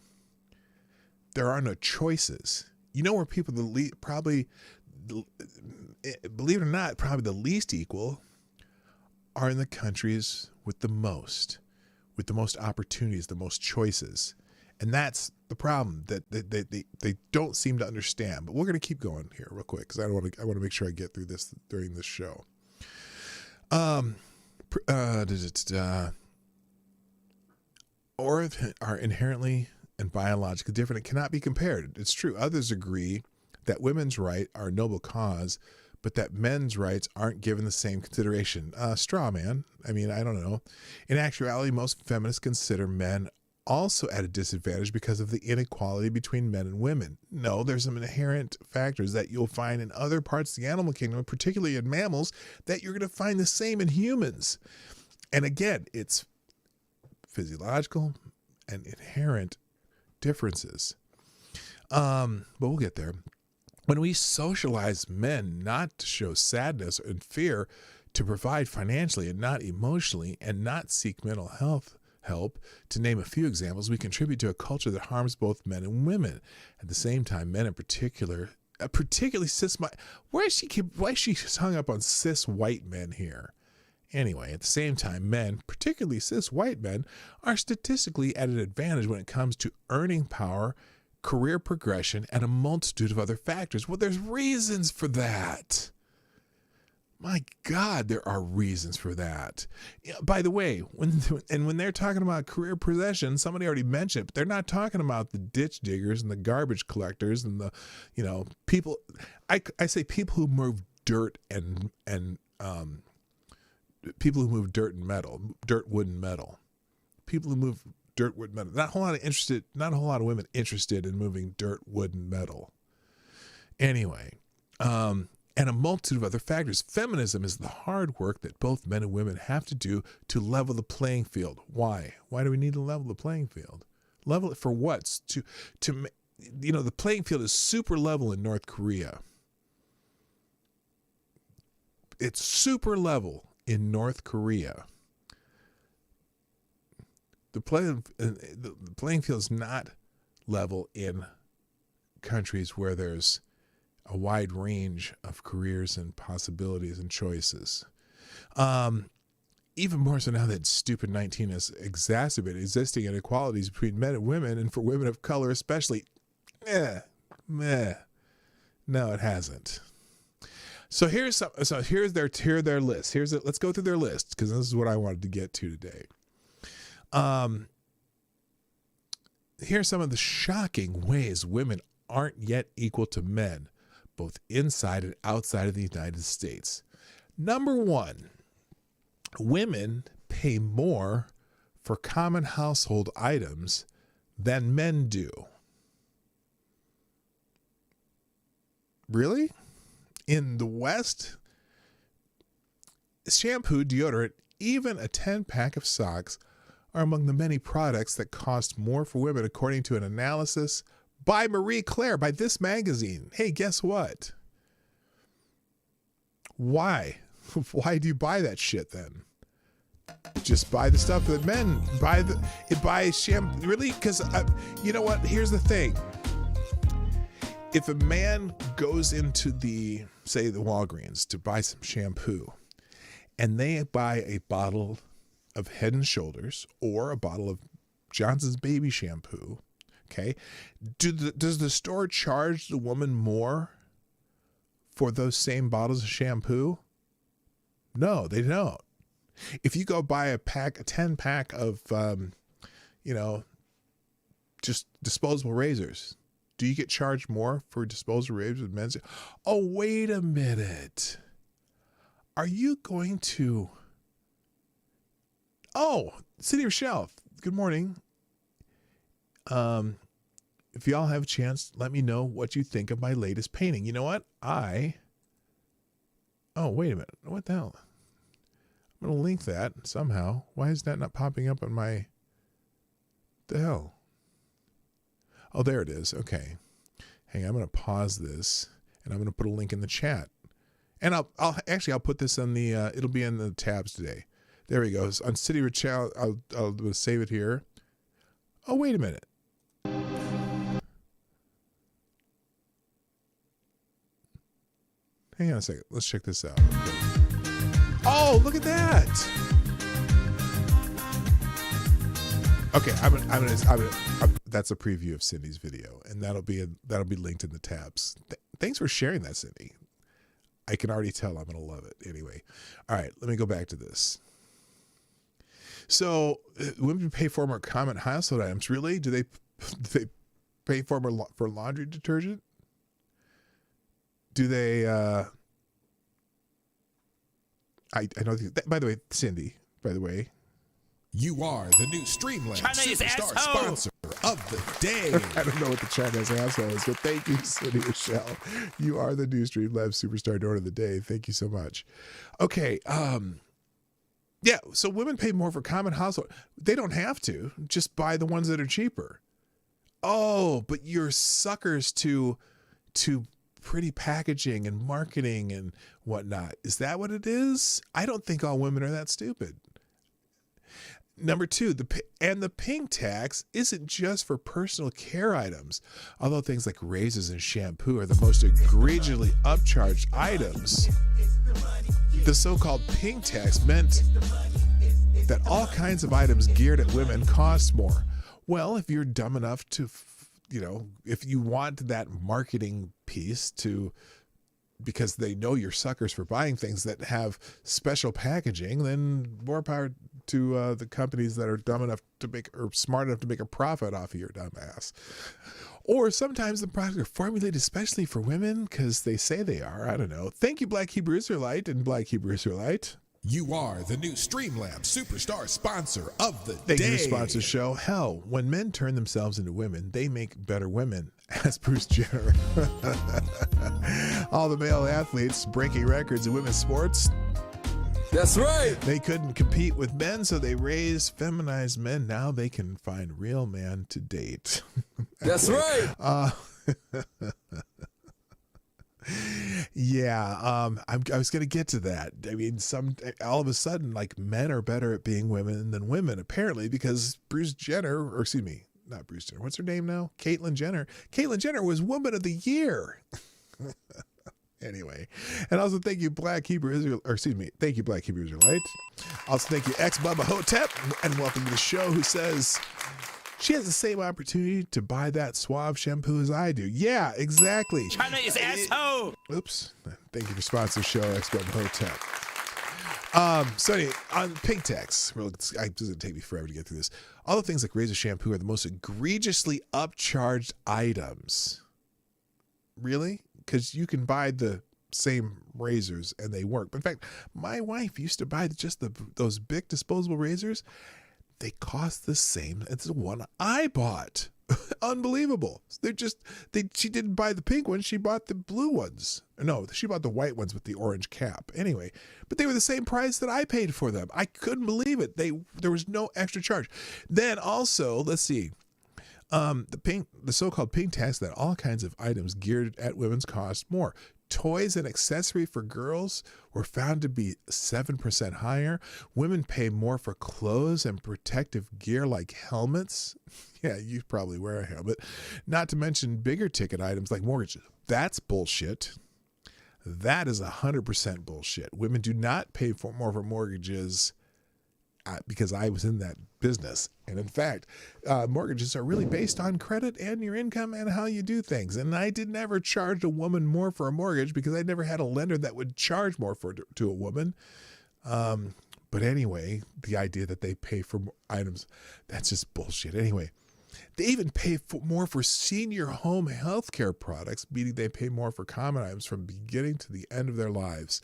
there are no choices. Where people probably, believe it or not, probably the least equal are in the countries with the most opportunities, the most choices. And that's the problem that they don't seem to understand. But we're going to keep going here real quick because I want to make sure I get through this during this show. Or are inherently and biologically different. It cannot be compared. It's true. Others agree that women's rights are a noble cause, but that men's rights aren't given the same consideration. Straw man. I mean, I don't know. In actuality, most feminists consider men also at a disadvantage because of the inequality between men and women. No, there's some inherent factors that you'll find in other parts of the animal kingdom, particularly in mammals, that you're going to find the same in humans. And again, it's physiological and inherent differences. But we'll get there. When we socialize men not to show sadness and fear, to provide financially and not emotionally, and not seek mental health help, to name a few examples, we contribute to a culture that harms both men and women. At the same time, men in particular, particularly why is she hung up on cis white men here? Anyway, at the same time, men, particularly cis white men, are statistically at an advantage when it comes to earning power, career progression, and a multitude of other factors. Well, there's reasons for that. My God, there are reasons for that. By the way, when they're talking about career progression, somebody already mentioned it, but they're not talking about the ditch diggers and the garbage collectors and the, people. I say people who move dirt and people who move dirt and metal, dirt, wood, and metal. People who move dirt, wood, metal. Not a whole lot of women interested in moving dirt, wood, and metal. Anyway, and a multitude of other factors. Feminism is the hard work that both men and women have to do to level the playing field. Why? Why do we need to level the playing field? Level it for what? The playing field is super level in North Korea. It's super level in North Korea. The playing field is not level in countries where there's a wide range of careers and possibilities and choices. Even more so now that stupid 19 has exacerbated existing inequalities between men and women, and for women of color especially. No, it hasn't. So here's their list. Let's go through their list, because this is what I wanted to get to today. Here's some of the shocking ways women aren't yet equal to men, both inside and outside of the United States. Number one, women pay more for common household items than men do. Really? In the West, shampoo, deodorant, even a 10-pack of socks are among the many products that cost more for women, according to an analysis by Marie Claire, by this magazine. Hey, guess what? Why? Why do you buy that shit then? Just buy the stuff that men buy shampoo. Really? Because you know what? Here's the thing. If a man goes into the Walgreens to buy some shampoo, and they buy a bottle of Head and Shoulders or a bottle of Johnson's baby shampoo, okay, does the store charge the woman more for those same bottles of shampoo? No, they don't. If you go buy a 10-pack of, just disposable razors, Do you get charged more for disposable razors with men's? Oh, wait a minute. Are you going to? Oh, City of Shelf. Good morning. If y'all have a chance, let me know what you think of my latest painting. You know what? Oh, wait a minute. What the hell? I'm going to link that somehow. Why is that not popping up on my... The hell? Oh, there it is. Okay. Hang on, I'm going to pause this and I'm going to put a link in the chat. And I'll put this on the, it'll be in the tabs today. There we go. On City of Channel, I'll save it here. Oh, wait a minute. Hang on a second. Let's check this out. Okay. Oh, look at that. Okay, that's a preview of Cindy's video, and that'll be linked in the tabs. Thanks for sharing that, Cindy. I can already tell I'm gonna love it. Anyway, all right, let me go back to this. So, women pay for more common household items. Really? Do they pay for more for laundry detergent? Do they? I know. By the way, Cindy. By the way. You are the new Streamland China's Superstar asshole. Sponsor of the Day. I don't know what the China's asshole is, but thank you, Cindy Michelle. You are the new Streamlabs Superstar Donor of the Day. Thank you so much. Okay. Yeah. So women pay more for common household. They don't have to. Just buy the ones that are cheaper. Oh, but you're suckers to pretty packaging and marketing and whatnot. Is that what it is? I don't think all women are that stupid. Number two, the pink tax isn't just for personal care items, although things like razors and shampoo are the most egregiously upcharged items. The so-called pink tax meant that all kinds of items geared at women cost more. Well, if you're dumb enough to, if you want that marketing piece because they know you're suckers for buying things that have special packaging, then more power to the companies that are dumb enough to smart enough to make a profit off of your dumb ass. Or sometimes the products are formulated especially for women because they say they are. I don't know. Thank you, Black Hebrew Israelite and Black Hebrew Israelite. You are the new Streamland Superstar Sponsor of the Thank Day. you, sponsor show. Hell, when men turn themselves into women, they make better women. As Bruce Jenner. All the male athletes breaking records in women's sports. That's right. They couldn't compete with men, so they raised feminized men. Now they can find real man to date. That's right. Yeah, I was going to get to that. I mean, all of a sudden, like, men are better at being women than women, apparently, because Bruce Jenner, or excuse me, not Bruce Jenner. What's her name now? Caitlyn Jenner. Caitlyn Jenner was Woman of the Year. Anyway, and also thank you, Black Hebrew Israel, or excuse me, thank you, Black Hebrew Israelite. Also thank you, ex Bubba Hotep, and welcome to the show, who says she has the same opportunity to buy that Suave shampoo as I do. Yeah, exactly. China is asshole. Oops. Thank you for sponsoring the show, ex Bubba Hotep. So anyway, on pink tax, it's going to take me forever to get through this. All the things like razor shampoo are the most egregiously upcharged items. Really? Because you can buy the same razors and they work. But in fact, my wife used to buy just those big disposable razors. They cost the same as the one I bought. Unbelievable. She didn't buy the pink ones. She bought the blue ones. No, she bought the white ones with the orange cap. Anyway, but they were the same price that I paid for them. I couldn't believe it. There was no extra charge. Then also, let's see. The so-called pink tax that all kinds of items geared at women's cost more. Toys and accessory for girls were found to be 7% higher. Women pay more for clothes and protective gear like helmets. Yeah, you probably wear a helmet. Not to mention bigger ticket items like mortgages. That's bullshit. That is 100% bullshit. Women do not pay more for mortgages because I was in that business. And in fact, mortgages are really based on credit and your income and how you do things. And I did never charge a woman more for a mortgage because I never had a lender that would charge more to a woman. But anyway, the idea that they pay for items, that's just bullshit. Anyway, They even pay more for senior home health care products, meaning they pay more for common items from beginning to the end of their lives.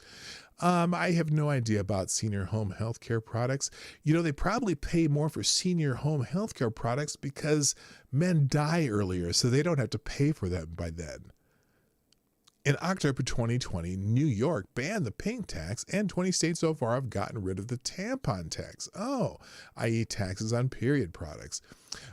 I have no idea about senior home health care products. They probably pay more for senior home health care products because men die earlier, so they don't have to pay for them by then. In October 2020, New York banned the pink tax, and 20 states so far have gotten rid of the tampon tax. I.e. taxes on period products.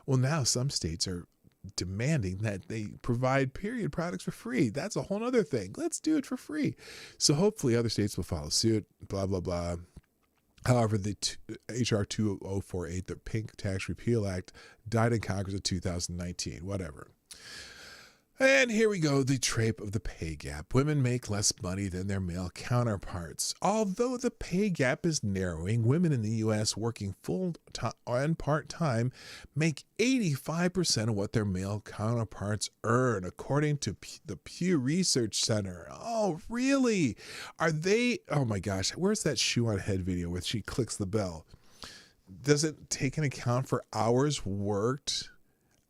Well, now some states are demanding that they provide period products for free. That's a whole other thing. Let's do it for free. So hopefully other states will follow suit, blah, blah, blah. However, the H.R. 2048, the Pink Tax Repeal Act, died in Congress in 2019. Whatever. And here we go, the trope of the pay gap. Women make less money than their male counterparts. Although the pay gap is narrowing, women in the U.S. working full-time and part-time make 85% of what their male counterparts earn, according to the Pew Research Center. Oh, really? Are they? Oh, my gosh. Where's that shoe on head video where she clicks the bell? Does it take into account for hours worked,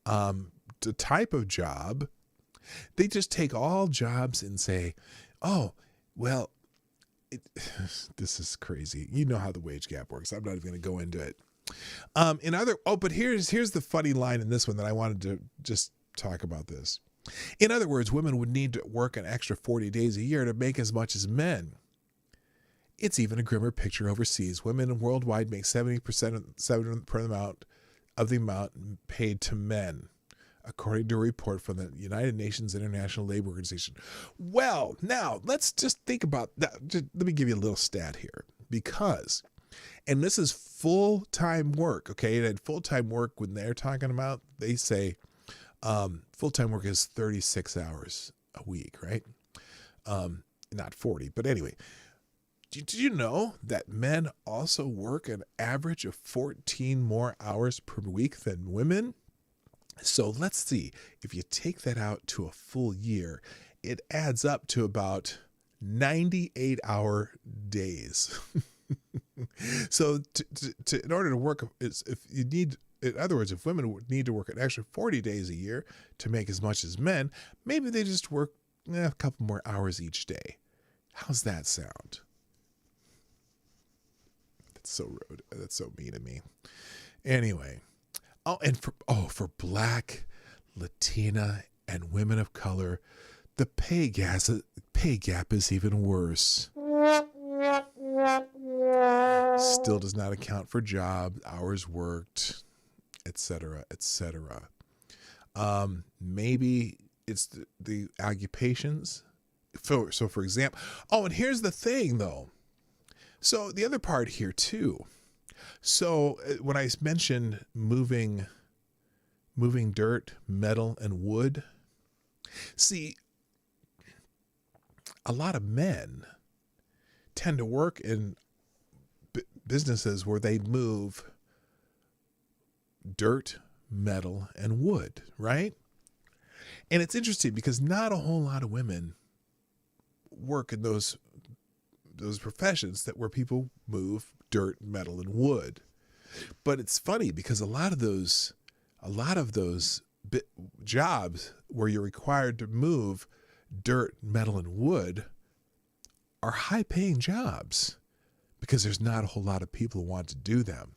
the type of job? They just take all jobs and say, oh, well, this is crazy. You know how the wage gap works. I'm not even going to go into it. But here's the funny line in this one that I wanted to just talk about this. In other words, women would need to work an extra 40 days a year to make as much as men. It's even a grimmer picture overseas. Women worldwide make 70% of the amount paid to men, according to a report from the United Nations International Labor Organization. Well, now let's just think about that. Let me give you a little stat here, and this is full-time work, okay? And full-time work, when they're talking about, they say full-time work is 36 hours a week, right? Not 40, but anyway. Did you know that men also work an average of 14 more hours per week than women? So let's see, if you take that out to a full year, it adds up to about 98-hour days. So in order to work, in other words, if women would need to work an extra 40 days a year to make as much as men, maybe they just work a couple more hours each day. How's that sound? That's so rude. That's so mean of me. Anyway. Oh, and for Black, Latina, and women of color, the pay gap is even worse. Still does not account for job, hours worked, etc., etc. Maybe it's the occupations. So for example, and here's the thing though. So the other part here too. So when I mentioned moving dirt, metal, and wood, see, a lot of men tend to work in businesses where they move dirt, metal, and wood, right? And it's interesting because not a whole lot of women work in those professions where people move dirt, metal, and wood. But it's funny because a lot of those jobs where you're required to move dirt, metal, and wood are high-paying jobs because there's not a whole lot of people who want to do them.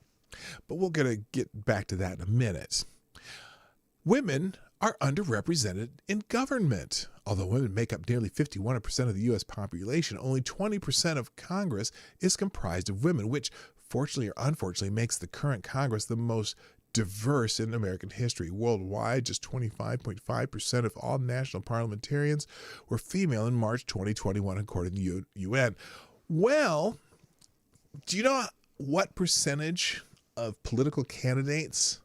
But we're going to get back to that in a minute. Women are underrepresented in government. Although women make up nearly 51% of the U.S. population, only 20% of Congress is comprised of women, which fortunately or unfortunately makes the current Congress the most diverse in American history. Worldwide, just 25.5% of all national parliamentarians were female in March 2021, according to UN. Well, do you know what percentage of political candidates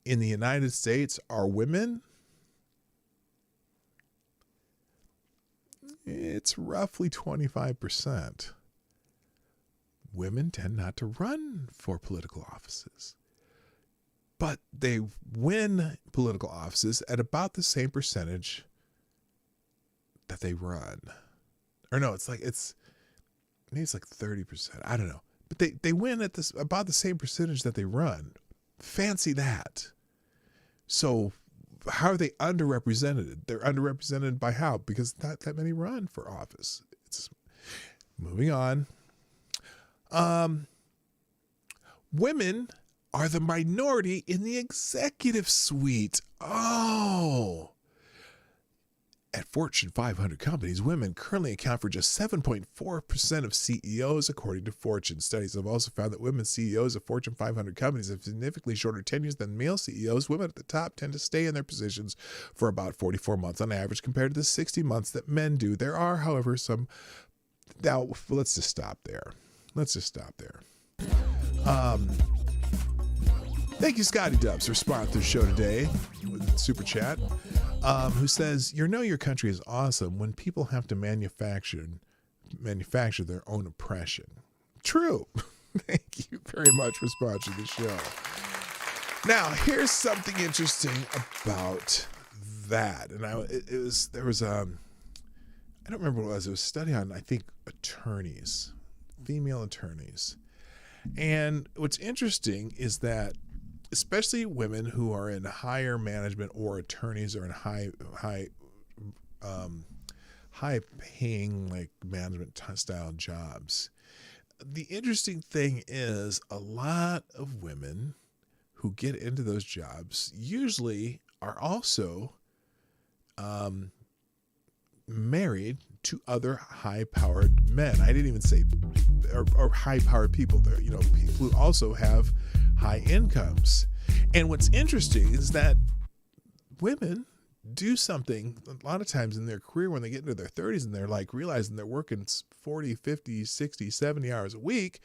in the United States are women? It's roughly 25%. Women tend not to run for political offices, but they win political offices at about the same percentage that they run. Or no, maybe it's like 30%. I don't know. But they win at about the same percentage that they run. Fancy that. So how are they underrepresented? They're underrepresented by how? Because not that many run for office. It's moving on. Women are the minority in the executive suite. Oh. At Fortune 500 companies, women currently account for just 7.4% of CEOs, according to Fortune. Studies have also found that women CEOs of Fortune 500 companies have significantly shorter tenures than male CEOs. Women at the top tend to stay in their positions for about 44 months on average compared to the 60 months that men do. There are, however, some... Now, let's just stop there. Thank you, Scotty Dubs, for sponsoring the show today with Super Chat, who says, "You know your country is awesome when people have to manufacture their own oppression." True. Thank you very much for sponsoring the show. Now, here's something interesting about that. And I don't remember what it was. It was a study on, I think, attorneys, female attorneys. And what's interesting is that especially women who are in higher management or attorneys or in high paying like management style jobs. The interesting thing is a lot of women who get into those jobs usually are also married to other high-powered men. I didn't even say or high-powered people. There, people who also have high incomes. And what's interesting is that women do something a lot of times in their career when they get into their 30s and they're like realizing they're working 40, 50, 60, 70 hours a week,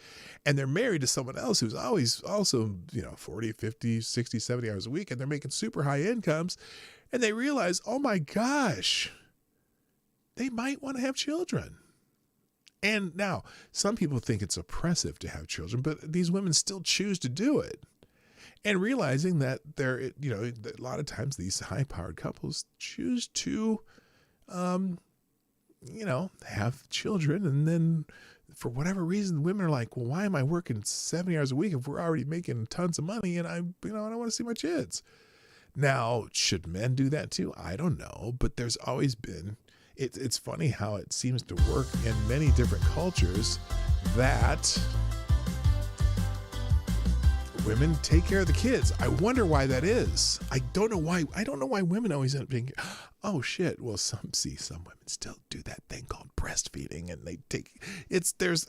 and they're married to someone else who's always also, 40, 50, 60, 70 hours a week, and they're making super high incomes, and they realize, oh my gosh, they might want to have children. And now, some people think it's oppressive to have children, but these women still choose to do it. And realizing that a lot of times these high-powered couples choose to, have children. And then for whatever reason, women are like, well, why am I working 70 hours a week if we're already making tons of money and I want to see my kids? Now, should men do that too? I don't know. But there's always been... It's funny how it seems to work in many different cultures that women take care of the kids. I wonder why that is. I don't know why women always end up being, oh shit. Well, some women still do that thing called breastfeeding and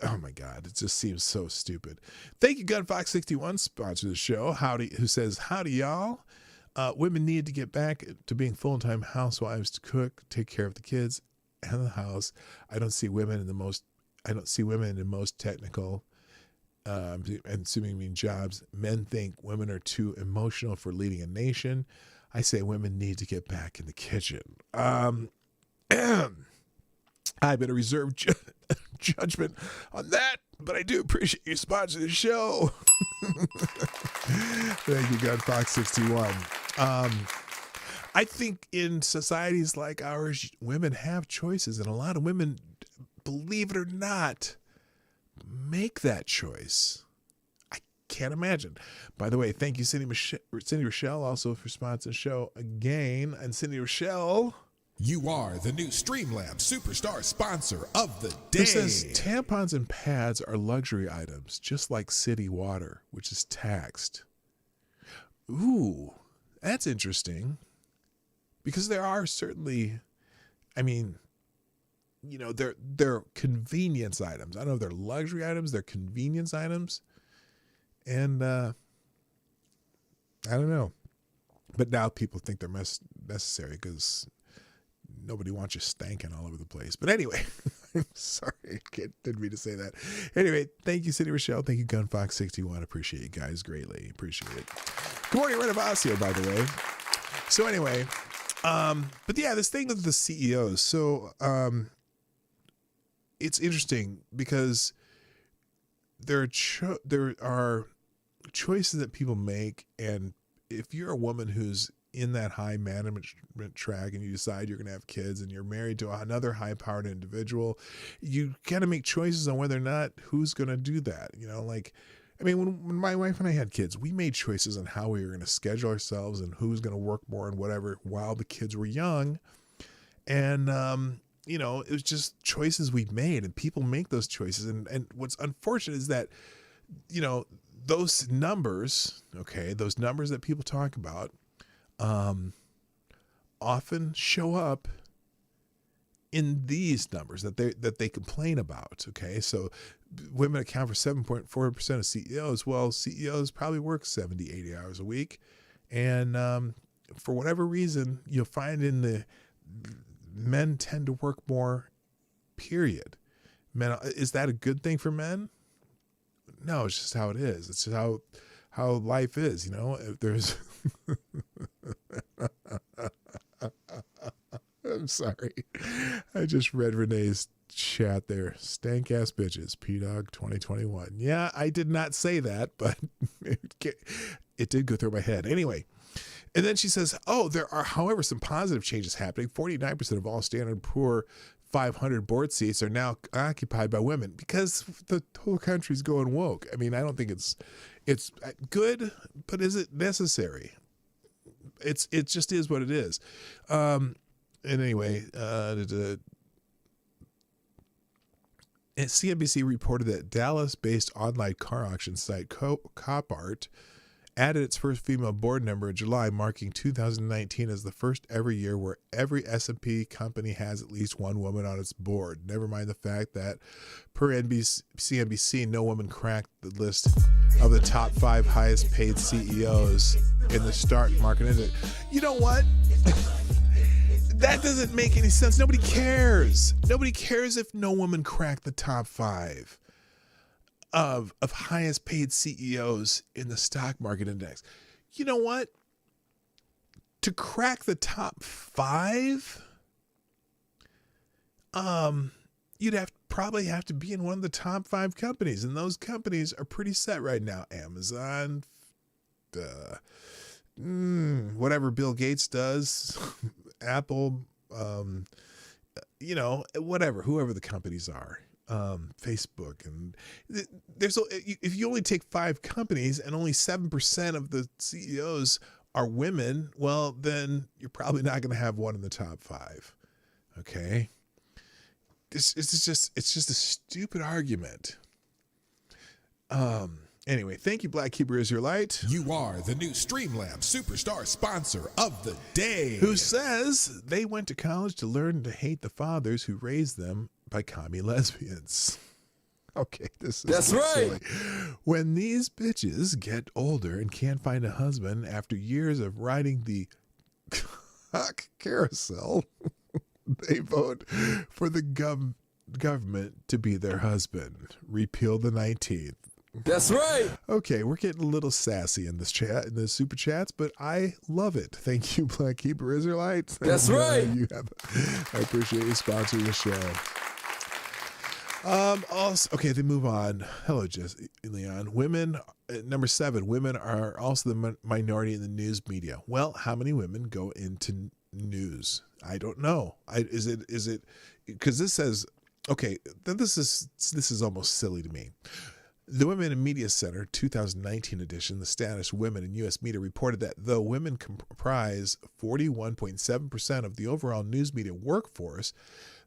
oh my God, it just seems so stupid. Thank you, Gunfox61, sponsor of the show, who says, howdy y'all. Women need to get back to being full-time housewives to cook, take care of the kids and the house. I don't see women in the most technical and assuming jobs. Men think women are too emotional for leading a nation. I say women need to get back in the kitchen. I'm going to reserve judgment on that, but I do appreciate you sponsoring the show. Thank you, Gunfox61. I think in societies like ours, women have choices, and a lot of women, believe it or not, make that choice. I can't imagine. By the way, thank you, Cindy Rochelle, also for sponsoring the show again. And Cindy Rochelle, you are the new Streamlabs Superstar sponsor of the day. Who says tampons and pads are luxury items, just like city water, which is taxed. Ooh, that's interesting. Because there are certainly, they're convenience items. I don't know if they're luxury items, they're convenience items. And I don't know. But now people think they're necessary because nobody wants you stanking all over the place. But anyway, I'm sorry. Didn't mean to say that. Anyway, thank you, Cindy Rochelle. Thank you, Gunfox61. Appreciate you guys greatly. Appreciate it. Good morning, Renovasio, by the way. So anyway, but yeah, this thing with the CEOs. So it's interesting because there are choices that people make, and if you're a woman who's in that high management track and you decide you're going to have kids and you're married to another high-powered individual, you got to make choices on whether or not who's going to do that. I mean, when my wife and I had kids, we made choices on how we were going to schedule ourselves and who's going to work more and whatever while the kids were young. And, it was just choices we made, and people make those choices. And what's unfortunate is that, those numbers, those numbers that people talk about, often show up in these numbers that they complain about. Okay. So women account for 7.4% of CEOs. Well, CEOs probably work 70, 80 hours a week. And, for whatever reason, you'll find in the men tend to work more, period. Men, is that a good thing for men? No, it's just how it is. It's just how life is. If there's, I'm sorry. I just read Renee's chat there. Stank ass bitches. PDawg 2021. Yeah, I did not say that, but it did go through my head. Anyway. And then she says, there are, however, some positive changes happening. 49% of all Standard & Poor 500 board seats are now occupied by women because the whole country's going woke. I mean, I don't think it's good, but is it necessary? It just is what it is. And anyway, CNBC reported that Dallas-based online car auction site Copart added its first female board member in July, marking 2019 as the first ever year where every S&P company has at least one woman on its board. Never mind the fact that, per CNBC, no woman cracked the list of the top 5 highest paid CEOs in the stock market. You know what? That doesn't make any sense. Nobody cares. Nobody cares if no woman cracked the top 5 of highest paid CEOs in the stock market index. You know what? To crack the top 5, you'd probably have to be in one of the top 5 companies, and those companies are pretty set right now. Amazon, whatever Bill Gates does, Apple, whatever, whoever the companies are. Facebook, and if you only take 5 companies and only 7% of the CEOs are women, well, then you're probably not going to have one in the top 5. Okay. It's just a stupid argument. Anyway, thank you, Black Hebrew Israelite. You are the new Streamlabs Superstar sponsor of the day. Who says they went to college to learn to hate the fathers who raised them by commie lesbians. Okay, that's right. Silly. When these bitches get older and can't find a husband after years of riding the carousel, they vote for the government to be their husband. Repeal the 19th. That's right. Okay, we're getting a little sassy in this chat, in the super chats, but I love it. Thank you, Black Hebrew Israelites. That's right. I appreciate you sponsoring the show. Also, okay, they move on. Hello, Leon. Women, number 7, women are also the minority in the news media. Well, how many women go into news? I don't know. Is it because this says, okay, this is almost silly to me. The Women in Media Center 2019 edition, the Status Women in U.S. Media, reported that though women comprise 41.7% of the overall news media workforce,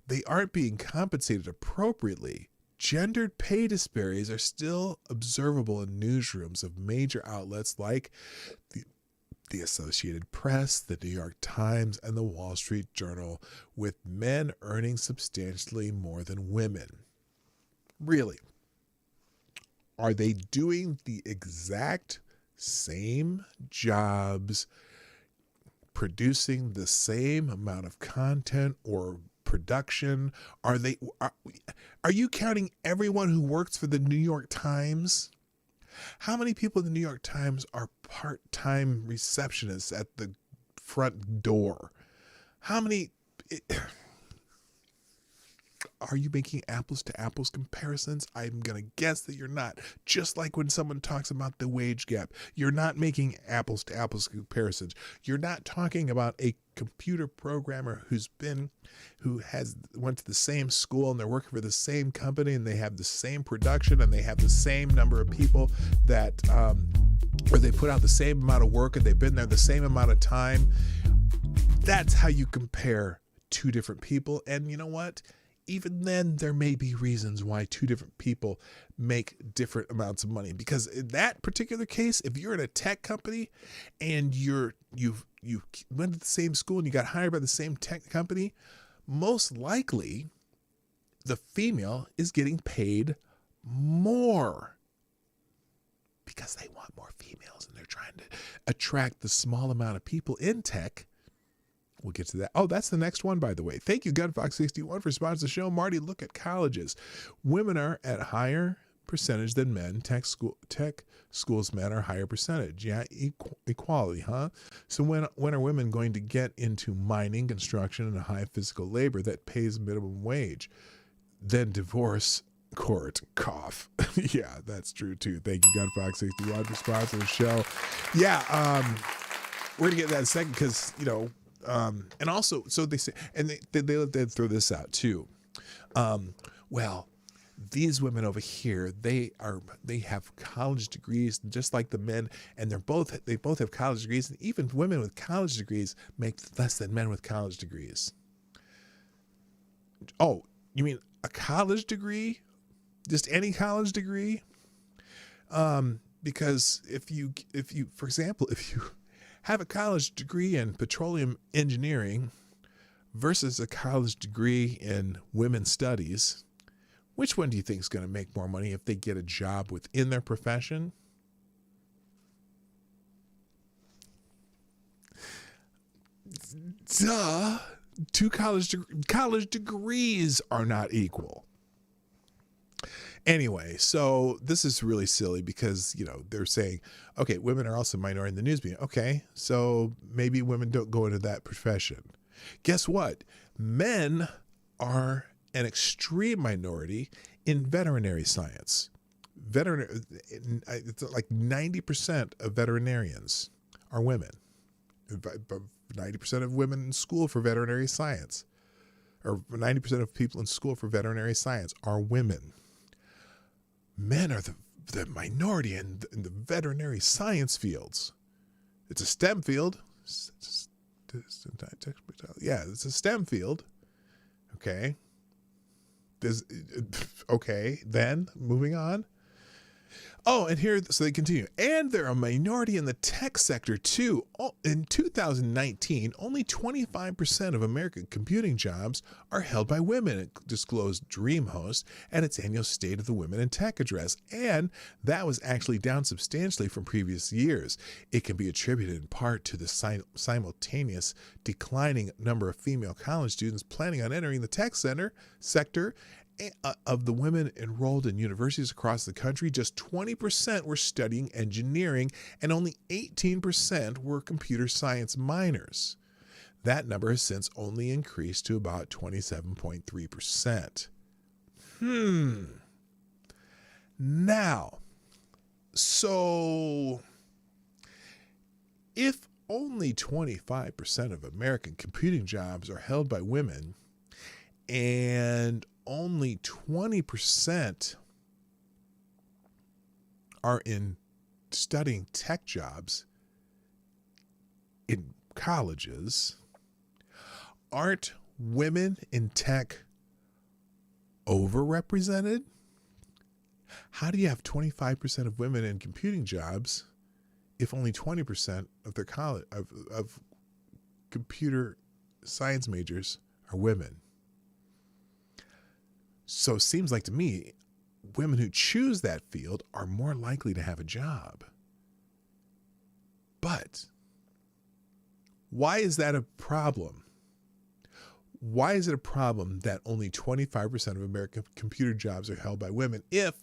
they aren't being compensated appropriately. Gendered pay disparities are still observable in newsrooms of major outlets like the Associated Press, the New York Times, and the Wall Street Journal, with men earning substantially more than women. Really? Are they doing the exact same jobs, producing the same amount of content or production? Are you counting everyone who works for the New York Times? How many people in the New York Times are part-time receptionists at the front door? How many? Are you making apples to apples comparisons? I'm going to guess that you're not. Just like when someone talks about the wage gap, you're not making apples to apples comparisons. You're not talking about a computer programmer who went to the same school and they're working for the same company and they have the same production and they have the same number of people that, or they put out the same amount of work and they've been there the same amount of time. That's how you compare two different people. And you know what? Even then, there may be reasons why two different people make different amounts of money. Because in that particular case, if you're in a tech company and you went to the same school and you got hired by the same tech company, most likely the female is getting paid more because they want more females and they're trying to attract the small amount of people in tech. We'll get to that. Oh, that's the next one, by the way. Thank you, GunFox61, for sponsoring the show. Marty, look at colleges. Women are at higher percentage than men. Tech schools men are higher percentage. Yeah, equality, huh? So when are women going to get into mining, construction, and high physical labor that pays minimum wage? Then divorce court. Cough. Yeah, that's true, too. Thank you, GunFox61, for sponsoring the show. Yeah, we're going to get to that in a second because, and also, so they say, and they throw this out too. Well, these women over here, they have college degrees just like the men, and they both have college degrees, and even women with college degrees make less than men with college degrees. Oh, you mean a college degree? Just any college degree? Because if you, for example, if you have a college degree in petroleum engineering versus a college degree in women's studies, which one do you think is going to make more money if they get a job within their profession? Duh. Two college degrees are not equal. Anyway, so this is really silly because, they're saying, okay, women are also minority in the news media. Okay, so maybe women don't go into that profession. Guess what? Men are an extreme minority in veterinary science. It's like 90% of veterinarians are women. 90% of women in school for veterinary science, or 90% of people in school for veterinary science are women. Men are the minority in the veterinary science fields. It's a STEM field. Yeah, it's a STEM field. Okay. Okay, then moving on. Oh, and here, so they continue. And they're a minority in the tech sector, too. In 2019, only 25% of American computing jobs are held by women, it disclosed DreamHost at its annual State of the Women in Tech address. And that was actually down substantially from previous years. It can be attributed in part to the simultaneous declining number of female college students planning on entering the tech sector. Of the women enrolled in universities across the country, just 20% were studying engineering and only 18% were computer science minors. That number has since only increased to about 27.3%. Now, so if only 25% of American computing jobs are held by women and only 20% are in studying tech jobs in colleges, aren't women in tech overrepresented? How do you have 25% of women in computing jobs if only 20% of their college of computer science majors are women? So it seems like to me, women who choose that field are more likely to have a job. But why is that a problem? Why is it a problem that only 25% of American computer jobs are held by women if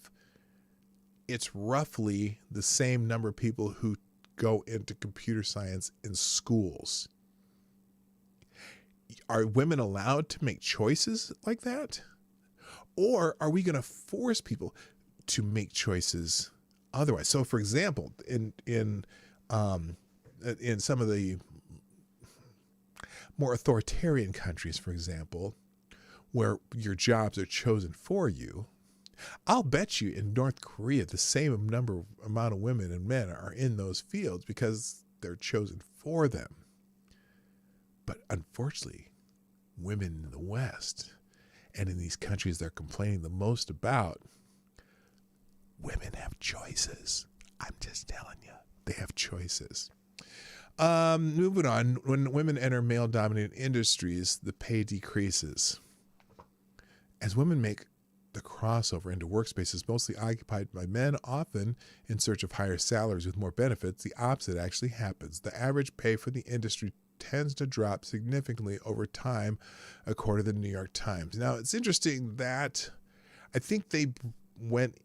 it's roughly the same number of people who go into computer science in schools? Are women allowed to make choices like that? Or are we going to force people to make choices otherwise? So, for example, in some of the more authoritarian countries, for example, where your jobs are chosen for you, I'll bet you in North Korea the same amount of women and men are in those fields because they're chosen for them. But unfortunately, women in the West and in these countries they're complaining the most about, women have choices. I'm just telling you, they have choices. Moving on, when women enter male-dominated industries, the pay decreases. As women make the crossover into workspaces mostly occupied by men, often in search of higher salaries with more benefits, the opposite actually happens. The average pay for the industry tends to drop significantly over time, according to the New York Times. Now, it's interesting that I think they went,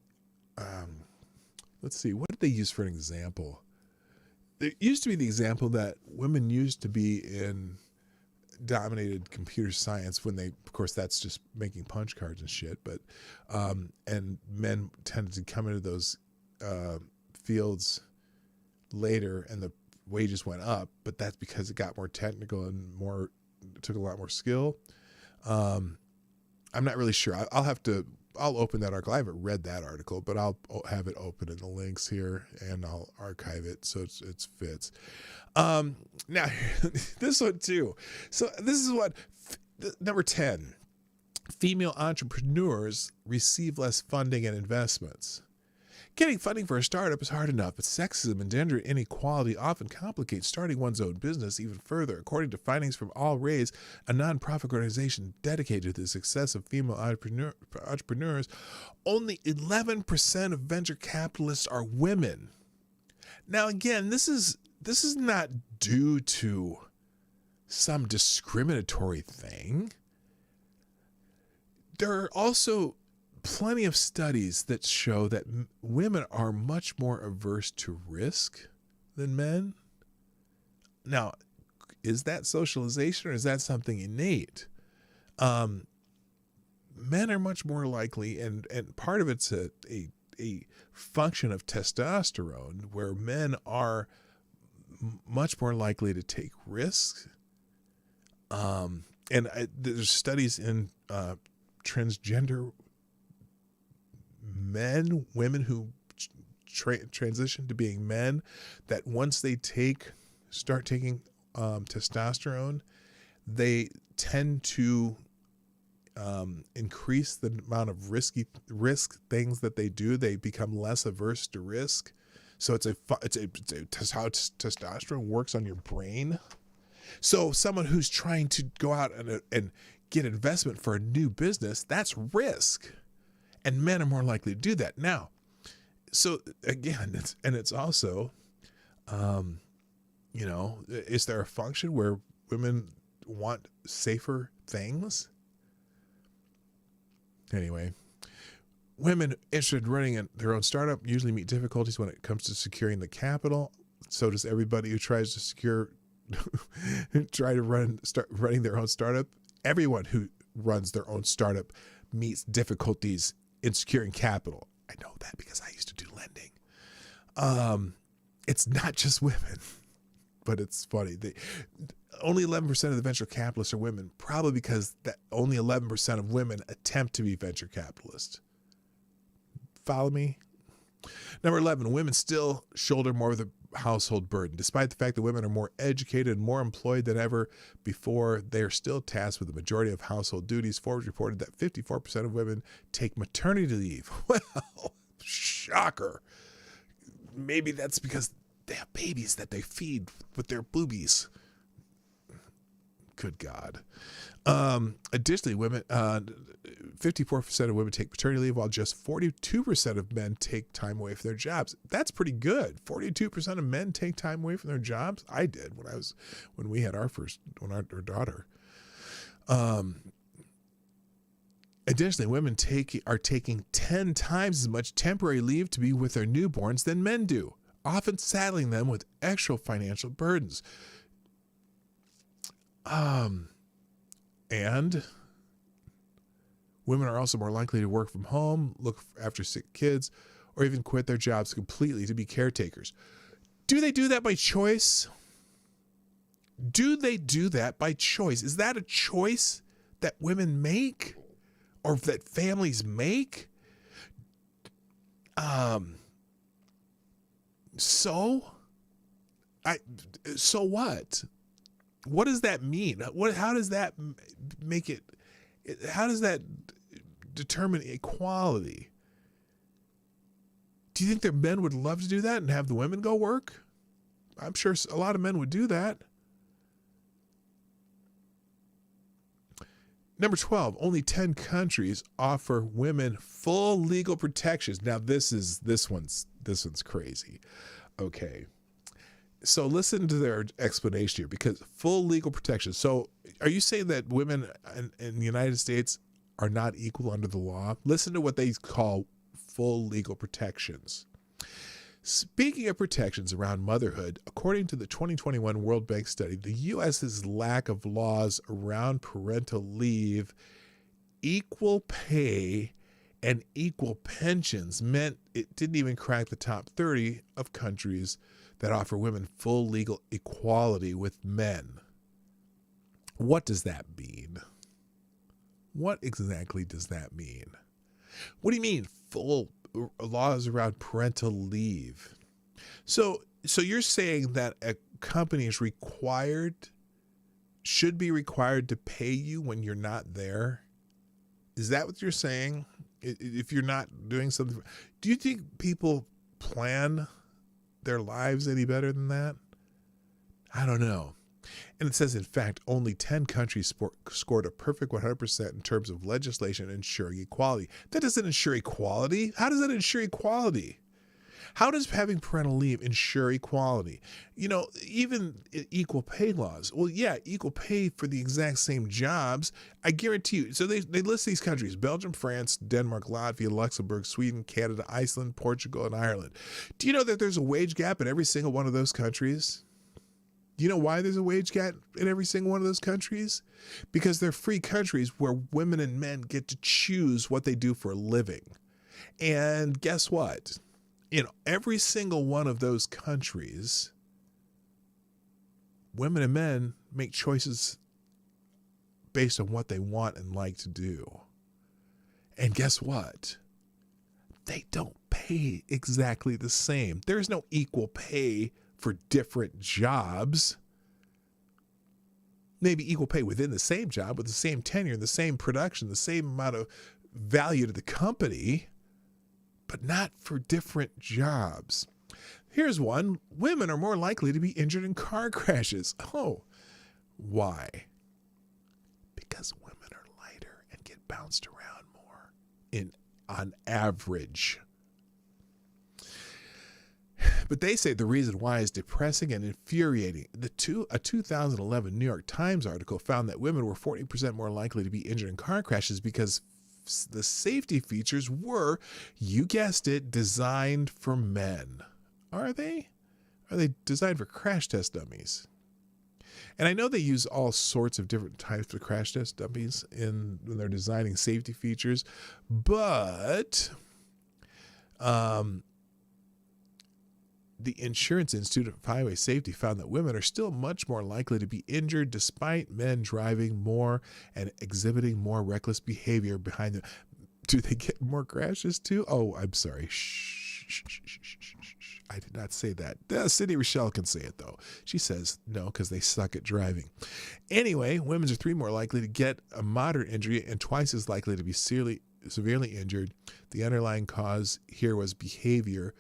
let's see, what did they use for an example? There used to be the example that women used to be in dominated computer science when they, of course, that's just making punch cards and shit, but and men tended to come into those fields later and the wages went up, but that's because it got more technical and it took a lot more skill. I'm not really sure. I'll open that article. I haven't read that article, but I'll have it open in the links here and I'll archive it so it fits. Now this one too. So this is what number 10, female entrepreneurs receive less funding and investments. Getting funding for a startup is hard enough, but sexism and gender inequality often complicates starting one's own business even further. According to findings from All Raise, a nonprofit organization dedicated to the success of female entrepreneurs, only 11% of venture capitalists are women. Now, again, this is not due to some discriminatory thing. There are also plenty of studies that show that women are much more averse to risk than men. Now, is that socialization or is that something innate? Men are much more likely, and part of it's a function of testosterone, where men are much more likely to take risks. There's studies in transgender men, women who transition to being men, that once they start taking testosterone, they tend to increase the amount of risk things that they do. They become less averse to risk. So it's how testosterone works on your brain. So someone who's trying to go out and get investment for a new business, that's risk. And men are more likely to do that. Now, so again, it's also, is there a function where women want safer things? Anyway, women interested in running their own startup usually meet difficulties when it comes to securing the capital. So does everybody who tries to start running their own startup. Everyone who runs their own startup meets difficulties in securing capital. I know that because I used to do lending. It's not just women, but it's funny. Only 11% of the venture capitalists are women, probably because that only 11% of women attempt to be venture capitalists. Follow me? Number 11, women still shoulder more of the household burden. Despite the fact that women are more educated and more employed than ever before, they are still tasked with the majority of household duties. Forbes reported that 54% of women take maternity leave. Well, shocker. Maybe that's because they have babies that they feed with their boobies. Good God. Additionally, 54% of women take paternity leave, while just 42% of men take time away from their jobs. That's pretty good. 42% of men take time away from their jobs. I did when we had our daughter. Additionally, women are taking 10 times as much temporary leave to be with their newborns than men do, often saddling them with extra financial burdens. And Women are also more likely to work from home, look after sick kids, or even quit their jobs completely to be caretakers. Do they do that by choice? Do they do that by choice? Is that a choice that women make or that families make? So what? What does that mean? How does that make it? How does that determine equality? Do you think their men would love to do that and have the women go work? I'm sure a lot of men would do that. Number 12, only 10 countries offer women full legal protections. Now this one's crazy. Okay. So listen to their explanation here, because full legal protection. So are you saying that women in the United States are not equal under the law? Listen to what they call full legal protections. Speaking of protections around motherhood, according to the 2021 World Bank study, the U.S.'s lack of laws around parental leave, equal pay, and equal pensions meant it didn't even crack the top 30 of countries that offer women full legal equality with men. What does that mean? What exactly does that mean? What do you mean full laws around parental leave? So you're saying that a company is should be required to pay you when you're not there? Is that what you're saying? If you're not doing something, do you think people plan their lives any better than that? I don't know. And it says, in fact, only 10 countries scored a perfect 100% in terms of legislation ensuring equality. That doesn't ensure equality. How does that ensure equality? How does having parental leave ensure equality? You know, even equal pay laws. Well, yeah, equal pay for the exact same jobs. I guarantee you. So they list these countries: Belgium, France, Denmark, Latvia, Luxembourg, Sweden, Canada, Iceland, Portugal, and Ireland. Do you know that there's a wage gap in every single one of those countries? Do you know why there's a wage gap in every single one of those countries? Because they're free countries where women and men get to choose what they do for a living. And guess what? In every single one of those countries, women and men make choices based on what they want and like to do. And guess what? They don't pay exactly the same. There's no equal pay for different jobs. Maybe equal pay within the same job with the same tenure, the same production, the same amount of value to the company, but not for different jobs. Here's one. Women are more likely to be injured in car crashes. Oh, why? Because women are lighter and get bounced around more on average. But they say the reason why is depressing and infuriating. A 2011 New York Times article found that women were 40% more likely to be injured in car crashes because the safety features were, you guessed it, designed for men. Are they? Are they designed for crash test dummies? And I know they use all sorts of different types of crash test dummies when they're designing safety features, but the Insurance Institute of Highway Safety found that women are still much more likely to be injured despite men driving more and exhibiting more reckless behavior behind them. Do they get more crashes too? Oh, I'm sorry. Shh. I did not say that. Cindy Rochelle can say it though. She says no because they suck at driving. Anyway, women are 3 more likely to get a moderate injury and twice as likely to be severely injured. The underlying cause here was behavior.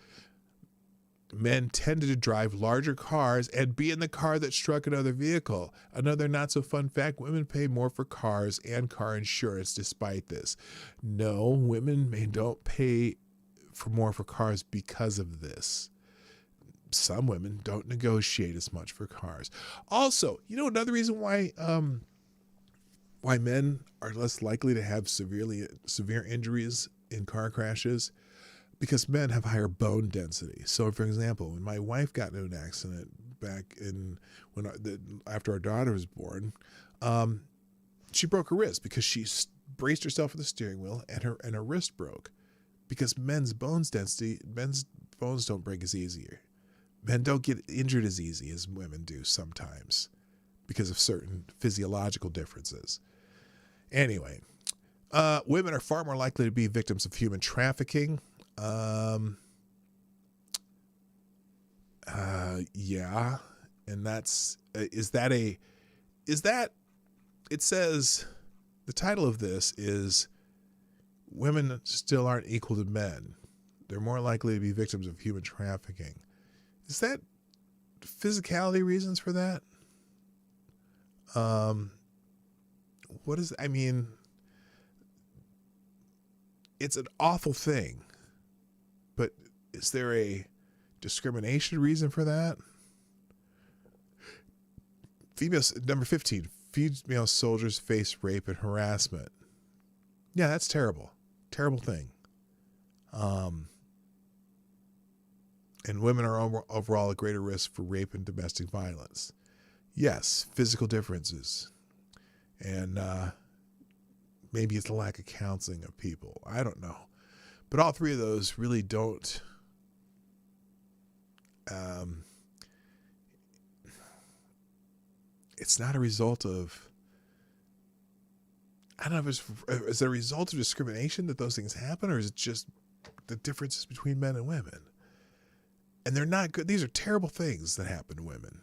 Men tended to drive larger cars and be in the car that struck another vehicle. Another not so fun fact, women pay more for cars and car insurance despite this. No, women don't pay more for cars because of this. Some women don't negotiate as much for cars. Also, you know another reason why men are less likely to have severe injuries in car crashes? Because men have higher bone density. So, for example, when my wife got into an accident back after our daughter was born, she broke her wrist because she braced herself at the steering wheel and her wrist broke because men's bones don't break as easier. Men don't get injured as easy as women do sometimes because of certain physiological differences. Anyway, women are far more likely to be victims of human trafficking. Yeah. And that's, it says the title of this is Women Still Aren't Equal to Men. They're more likely to be victims of human trafficking. Is that physicality reasons for that? What is, I mean, it's an awful thing, but is there a discrimination reason for that? Number 15, female soldiers face rape and harassment. Yeah, that's terrible. Terrible thing. And women are overall at greater risk for rape and domestic violence. Yes, physical differences. And maybe it's the lack of counseling of people. I don't know. But all three of those really don't it's not a result of, I don't know if is it a result of discrimination that those things happen, or is it just the differences between men and women? And they're not good. These are terrible things that happen to women.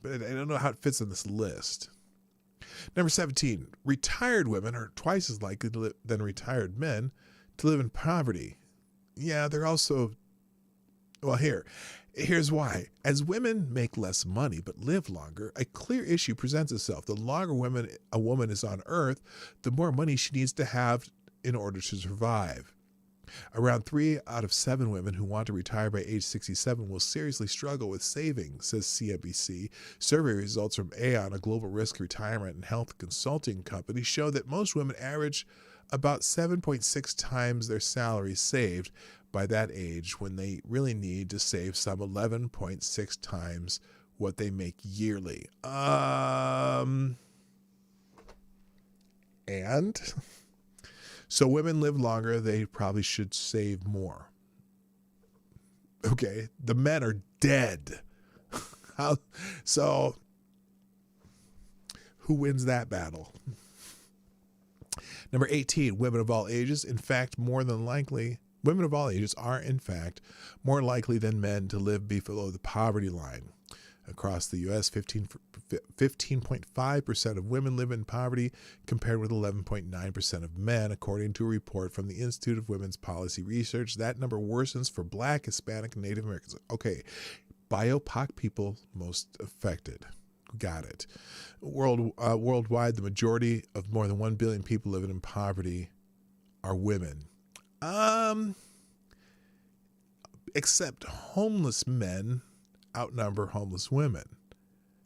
But I don't know how it fits in this list. Number 17, retired women are twice as likely than retired men to live in poverty. Yeah, they're also, well, here's why. As women make less money but live longer, a clear issue presents itself. The longer a woman is on Earth, the more money she needs to have in order to survive. Around 3 out of 7 women who want to retire by age 67 will seriously struggle with saving, says CNBC. Survey results from Aon, a global risk retirement and health consulting company, show that most women average about 7.6 times their salary saved by that age, when they really need to save some 11.6 times what they make yearly. And so women live longer, they probably should save more. Okay, the men are dead. So who wins that battle? Number 18, women of all ages, women of all ages are, in fact, more likely than men to live below the poverty line. Across the U.S., 15.5% of women live in poverty, compared with 11.9% of men, according to a report from the Institute of Women's Policy Research. That number worsens for Black, Hispanic, and Native Americans. Okay, BIPOC people most affected. Got it. Worldwide, the majority of more than 1 billion people living in poverty are women. Except homeless men outnumber homeless women.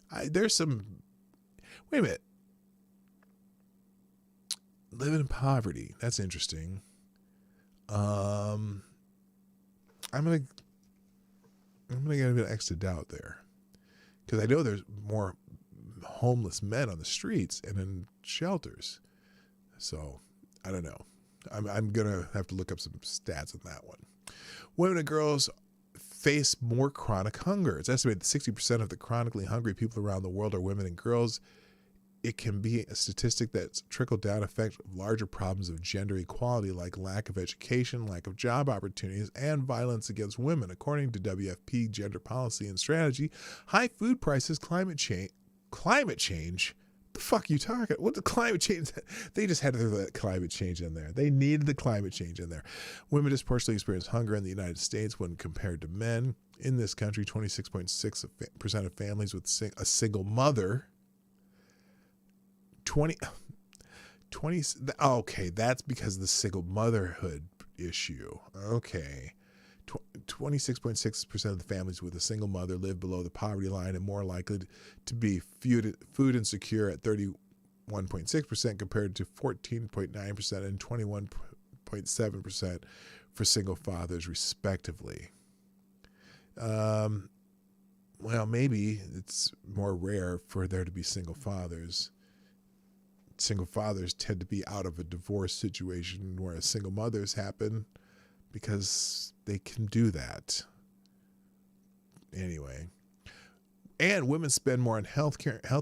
Wait a minute. Living in poverty. That's interesting. I'm gonna get a bit of extra doubt there, because I know there's more homeless men on the streets and in shelters. So I don't know. I'm gonna have to look up some stats on that one. Women and girls face more chronic hunger. It's estimated that 60% of the chronically hungry people around the world are women and girls. It can be a statistic that's trickled-down effect of larger problems of gender equality, like lack of education, lack of job opportunities, and violence against women. According to WFP Gender Policy and Strategy, high food prices, climate change. The fuck you talking? What the climate change? They just had to throw that climate change in there. They needed the climate change in there. Women disproportionately experience hunger in the United States when compared to men. In this country, 26.6% of families with a single mother. 20. Okay, that's because of the single motherhood issue. Okay. 26.6% of the families with a single mother live below the poverty line and more likely to be food insecure at 31.6% compared to 14.9% and 21.7% for single fathers, respectively. Well, maybe it's more rare for there to be single fathers single fathers tend to be out of a divorce situation, whereas single mothers happen because they can do that. Anyway. And women spend more on health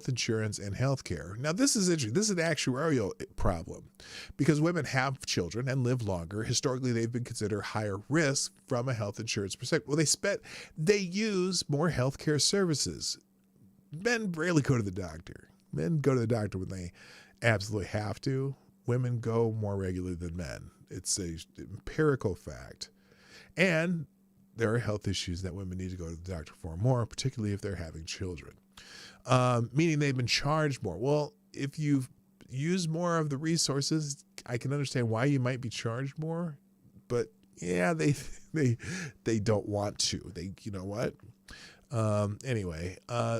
insurance and healthcare. Now, this is interesting. This is an actuarial problem because women have children and live longer. Historically, they've been considered higher risk from a health insurance perspective. Well, they use more healthcare services. Men rarely go to the doctor. Men go to the doctor when they absolutely have to. Women go more regularly than men. It's an empirical fact. And there are health issues that women need to go to the doctor for more, particularly if they're having children, meaning they've been charged more. Well, if you use more of the resources, I can understand why you might be charged more, but yeah, they don't want to. You know what? Anyway,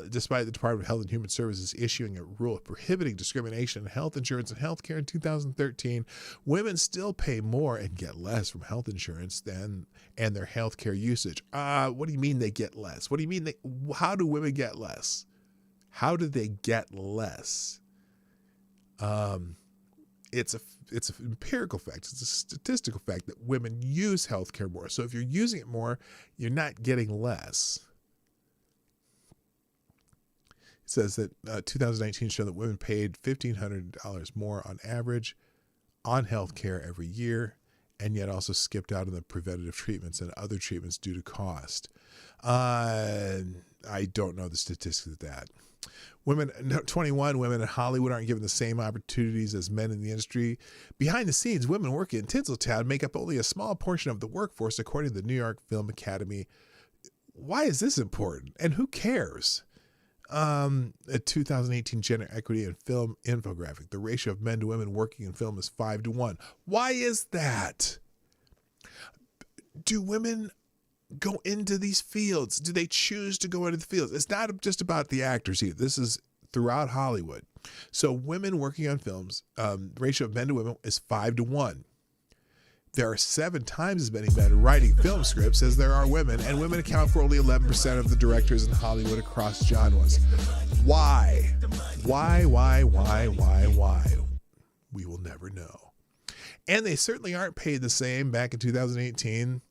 despite the Department of Health and Human Services issuing a rule prohibiting discrimination in health insurance and healthcare in 2013, women still pay more and get less from health insurance and their healthcare usage. What do you mean they get less? What do you mean how do women get less? How do they get less? It's an empirical fact. It's a statistical fact that women use healthcare more. So if you're using it more, you're not getting less. Says that 2019 showed that women paid $1,500 more on average on health care every year, and yet also skipped out on the preventative treatments and other treatments due to cost. I don't know the statistics of that. 21 women in Hollywood aren't given the same opportunities as men in the industry. Behind the scenes, women working in Tinseltown make up only a small portion of the workforce, according to the New York Film Academy. Why is this important? And who cares? A 2018 gender equity in film infographic. The ratio of men to women working in film is 5-1. Why is that? Do women go into these fields? Do they choose to go into the fields? It's not just about the actors either. This is throughout Hollywood. So women working on films, ratio of men to women is 5-1. There are 7 times as many men writing film scripts as there are women, and women account for only 11% of the directors in Hollywood across genres. Why? Why? We will never know. And they certainly aren't paid the same. Back in 2018,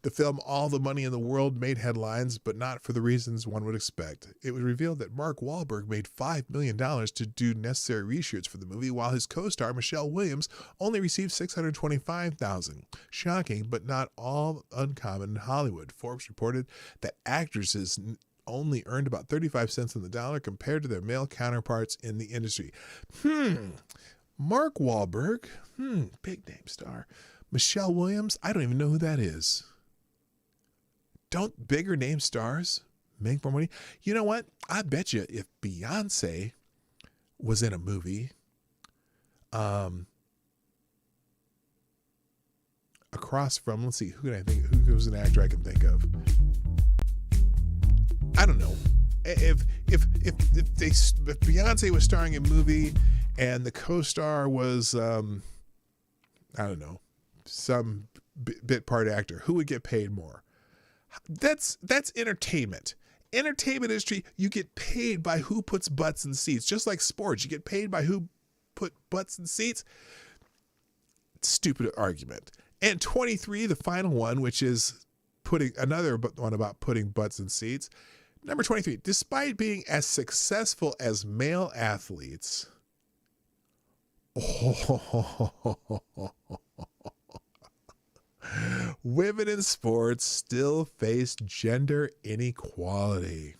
the film All the Money in the World made headlines, but not for the reasons one would expect. It was revealed that Mark Wahlberg made $5 million to do necessary reshoots for the movie, while his co-star Michelle Williams only received $625,000. Shocking, but not all uncommon in Hollywood. Forbes reported that actresses only earned about 35 cents on the dollar compared to their male counterparts in the industry. Mark Wahlberg, big name star. Michelle Williams, I don't even know who that is. Don't bigger name stars make more money? You know what? I bet you if Beyonce was in a movie, across from, let's see, who was an actor I can think of? I don't know. If Beyonce was starring in a movie and the co-star was, I don't know, some bit part actor, who would get paid more? That's entertainment. Entertainment industry, you get paid by who puts butts in seats. Just like sports, you get paid by who put butts in seats. Stupid argument. And 23, the final one, which is another one about putting butts in seats. Number 23, despite being as successful as male athletes, women in sports still face gender inequality.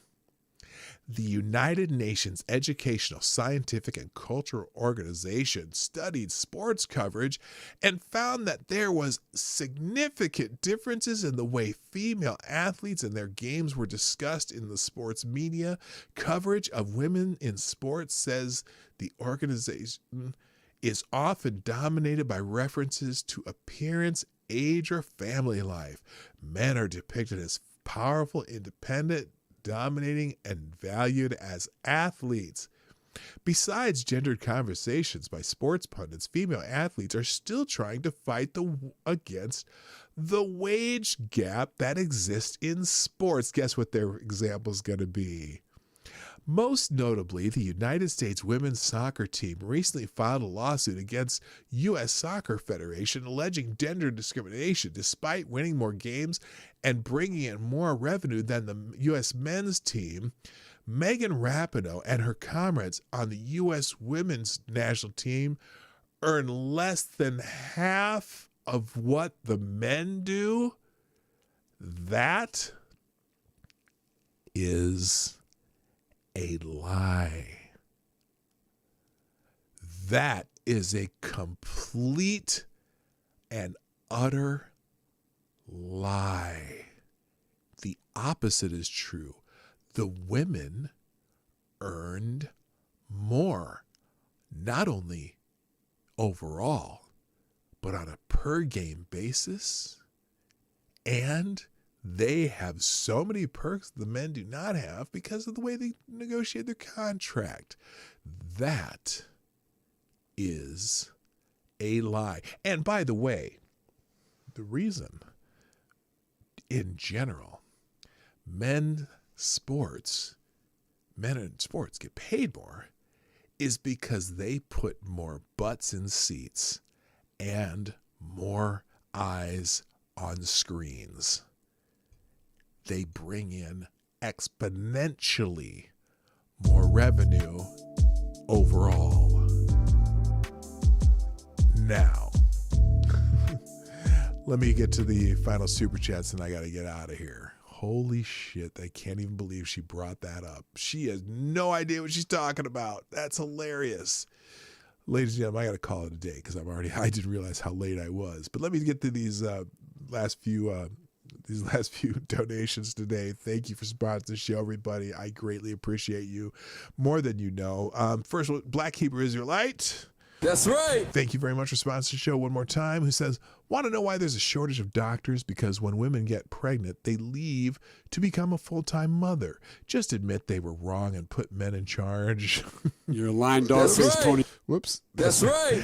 The United Nations Educational, Scientific, and Cultural Organization studied sports coverage and found that there was significant differences in the way female athletes and their games were discussed in the sports media. Coverage of women in sports, says the organization, is often dominated by references to appearance, age, or family life. Men are depicted as powerful, independent, dominating, and valued as athletes. Besides gendered conversations by sports pundits, female athletes are still trying to fight against the wage gap that exists in sports. Guess what their example is going to be? Most notably, the United States women's soccer team recently filed a lawsuit against U.S. Soccer Federation alleging gender discrimination despite winning more games and bringing in more revenue than the U.S. men's team. Megan Rapinoe and her comrades on the U.S. women's national team earn less than half of what the men do. That is a lie. That is a complete and utter lie. The opposite is true. The women earned more, not only overall, but on a per game basis. And they have so many perks the men do not have because of the way they negotiate their contract. That is a lie. And by the way, the reason in general men in sports get paid more is because they put more butts in seats and more eyes on screens. They bring in exponentially more revenue overall. Now, let me get to the final super chats and I got to get out of here. Holy shit, I can't even believe she brought that up. She has no idea what she's talking about. That's hilarious. Ladies and gentlemen, I got to call it a day because I didn't realize how late I was. But let me get to these last few donations today. Thank you for sponsoring the show, everybody. I greatly appreciate you more than you know. First, Black Hebrew Israelite. That's right. Thank you very much for sponsoring the show one more time. Who says, want to know why there's a shortage of doctors? Because when women get pregnant, they leave to become a full-time mother. Just admit they were wrong and put men in charge. You're a lying dog face pony. Whoops. That's right.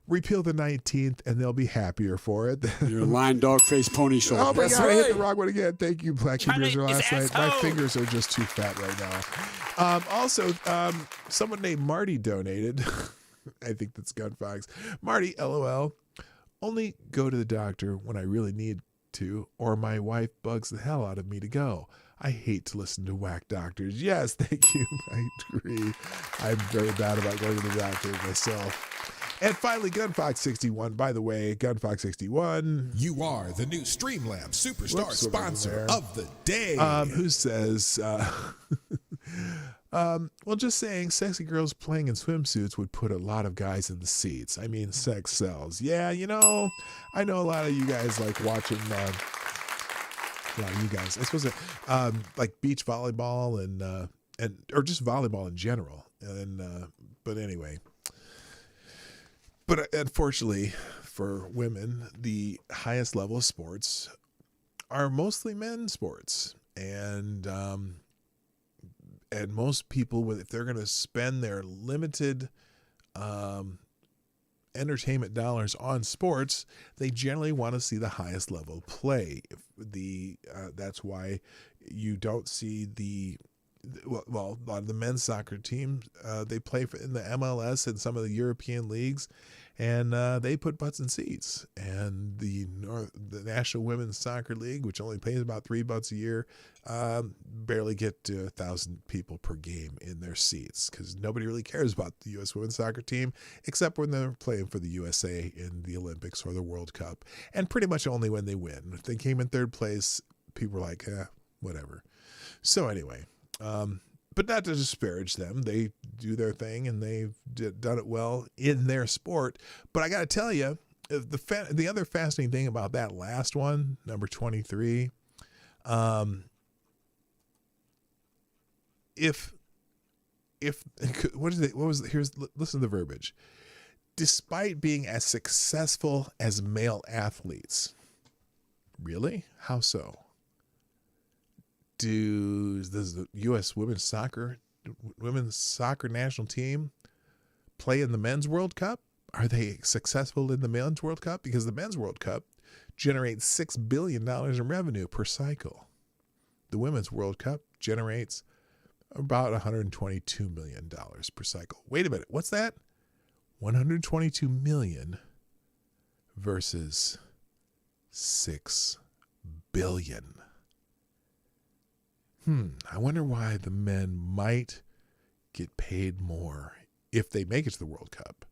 Repeal the 19th and they'll be happier for it. You're a lying dog face pony show. Oh my That's God, I hit right. the wrong one again. Thank you, Black Hebrews last night. My fingers are just too fat right now. Also, someone named Marty donated. I think that's Gunfox. Marty, LOL. Only go to the doctor when I really need to, or my wife bugs the hell out of me to go. I hate to listen to whack doctors. Yes, thank you. I agree. I'm very bad about going to the doctor myself. And finally, Gunfox61. By the way, Gunfox61. You are the new Streamlabs Superstar Whoops, sponsor of the day. Who says, well, just saying, sexy girls playing in swimsuits would put a lot of guys in the seats. I mean, sex sells. Yeah, I know a lot of you guys like watching, a lot of you guys, I suppose, like beach volleyball or just volleyball in general. But anyway. But unfortunately for women, the highest level of sports are mostly men's sports. And most people, if they're going to spend their limited entertainment dollars on sports, they generally want to see the highest level of play. That's why you don't see a lot of the men's soccer teams, they play in the MLS and some of the European leagues, and they put butts in seats. And the National Women's Soccer League, which only pays about $3 a year, barely get to 1,000 people per game in their seats because nobody really cares about the U.S. Women's Soccer Team except when they're playing for the USA in the Olympics or the World Cup, and pretty much only when they win. If they came in third place, people were like, whatever. So anyway. But not to disparage them. They do their thing and they've done it well in their sport. But I got to tell you, the other fascinating thing about that last one, number 23, listen to the verbiage. Despite being as successful as male athletes. Really? How so? Does the U.S. women's soccer national team play in the men's World Cup? Are they successful in the men's World Cup? Because the men's World Cup generates $6 billion in revenue per cycle. The women's World Cup generates about $122 million per cycle. Wait a minute. What's that? 122 million versus 6 billion. I wonder why the men might get paid more if they make it to the World Cup.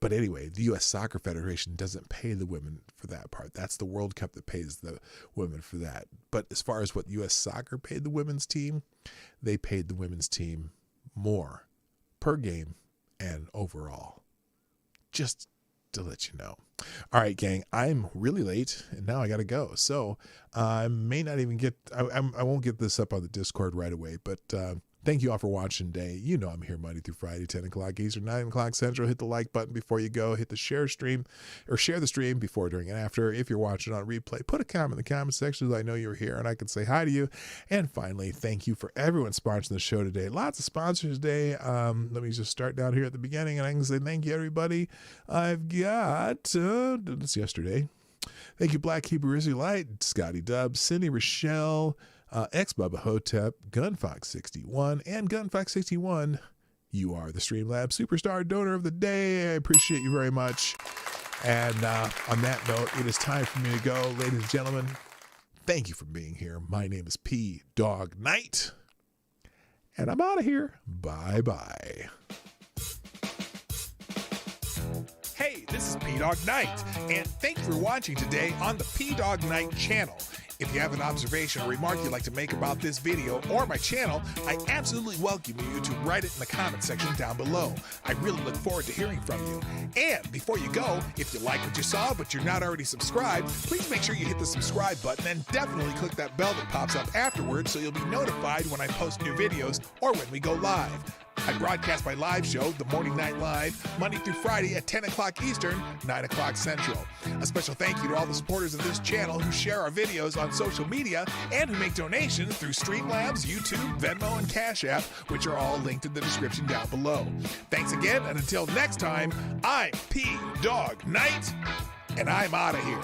But anyway, the U.S. Soccer Federation doesn't pay the women for that part. That's the World Cup that pays the women for that. But as far as what U.S. Soccer paid the women's team, they paid the women's team more per game and overall. Just to let you know. All right, gang, I'm really late and now I got to go. So I may not even I won't get this up on the Discord right away, but thank you all for watching today. You know I'm here Monday through Friday, 10 o'clock Eastern, 9 o'clock Central. Hit the like button before you go. Hit the share the stream before, during, and after. If you're watching on replay, put a comment in the comment section so I know you're here and I can say hi to you. And finally, thank you for everyone sponsoring the show today. Lots of sponsors today. Let me just start down here at the beginning and I can say thank you, everybody. I've got, it's yesterday. Thank you, Black Hebrew Israelite, Scotty Dubs, Cindy Rochelle, Bubba Hotep, Gunfox61, and Gunfox61. You are the Streamlabs Superstar Donor of the Day. I appreciate you very much. And on that note, it is time for me to go. Ladies and gentlemen, thank you for being here. My name is PDawgKnight, and I'm out of here. Bye-bye. Hey, this is PDawgKnight, and thank you for watching today on the PDawgKnight channel. If you have an observation or remark you'd like to make about this video or my channel, I absolutely welcome you to write it in the comment section down below. I really look forward to hearing from you. And before you go, if you like what you saw but you're not already subscribed, please make sure you hit the subscribe button and definitely click that bell that pops up afterwards so you'll be notified when I post new videos or when we go live. I broadcast my live show, The Morning Night Live, Monday through Friday at 10 o'clock Eastern, 9 o'clock Central. A special thank you to all the supporters of this channel who share our videos on social media and who make donations through Streamlabs, YouTube, Venmo, and Cashapp, which are all linked in the description down below. Thanks again, and until next time, I'm PDawgKnight, and I'm out of here.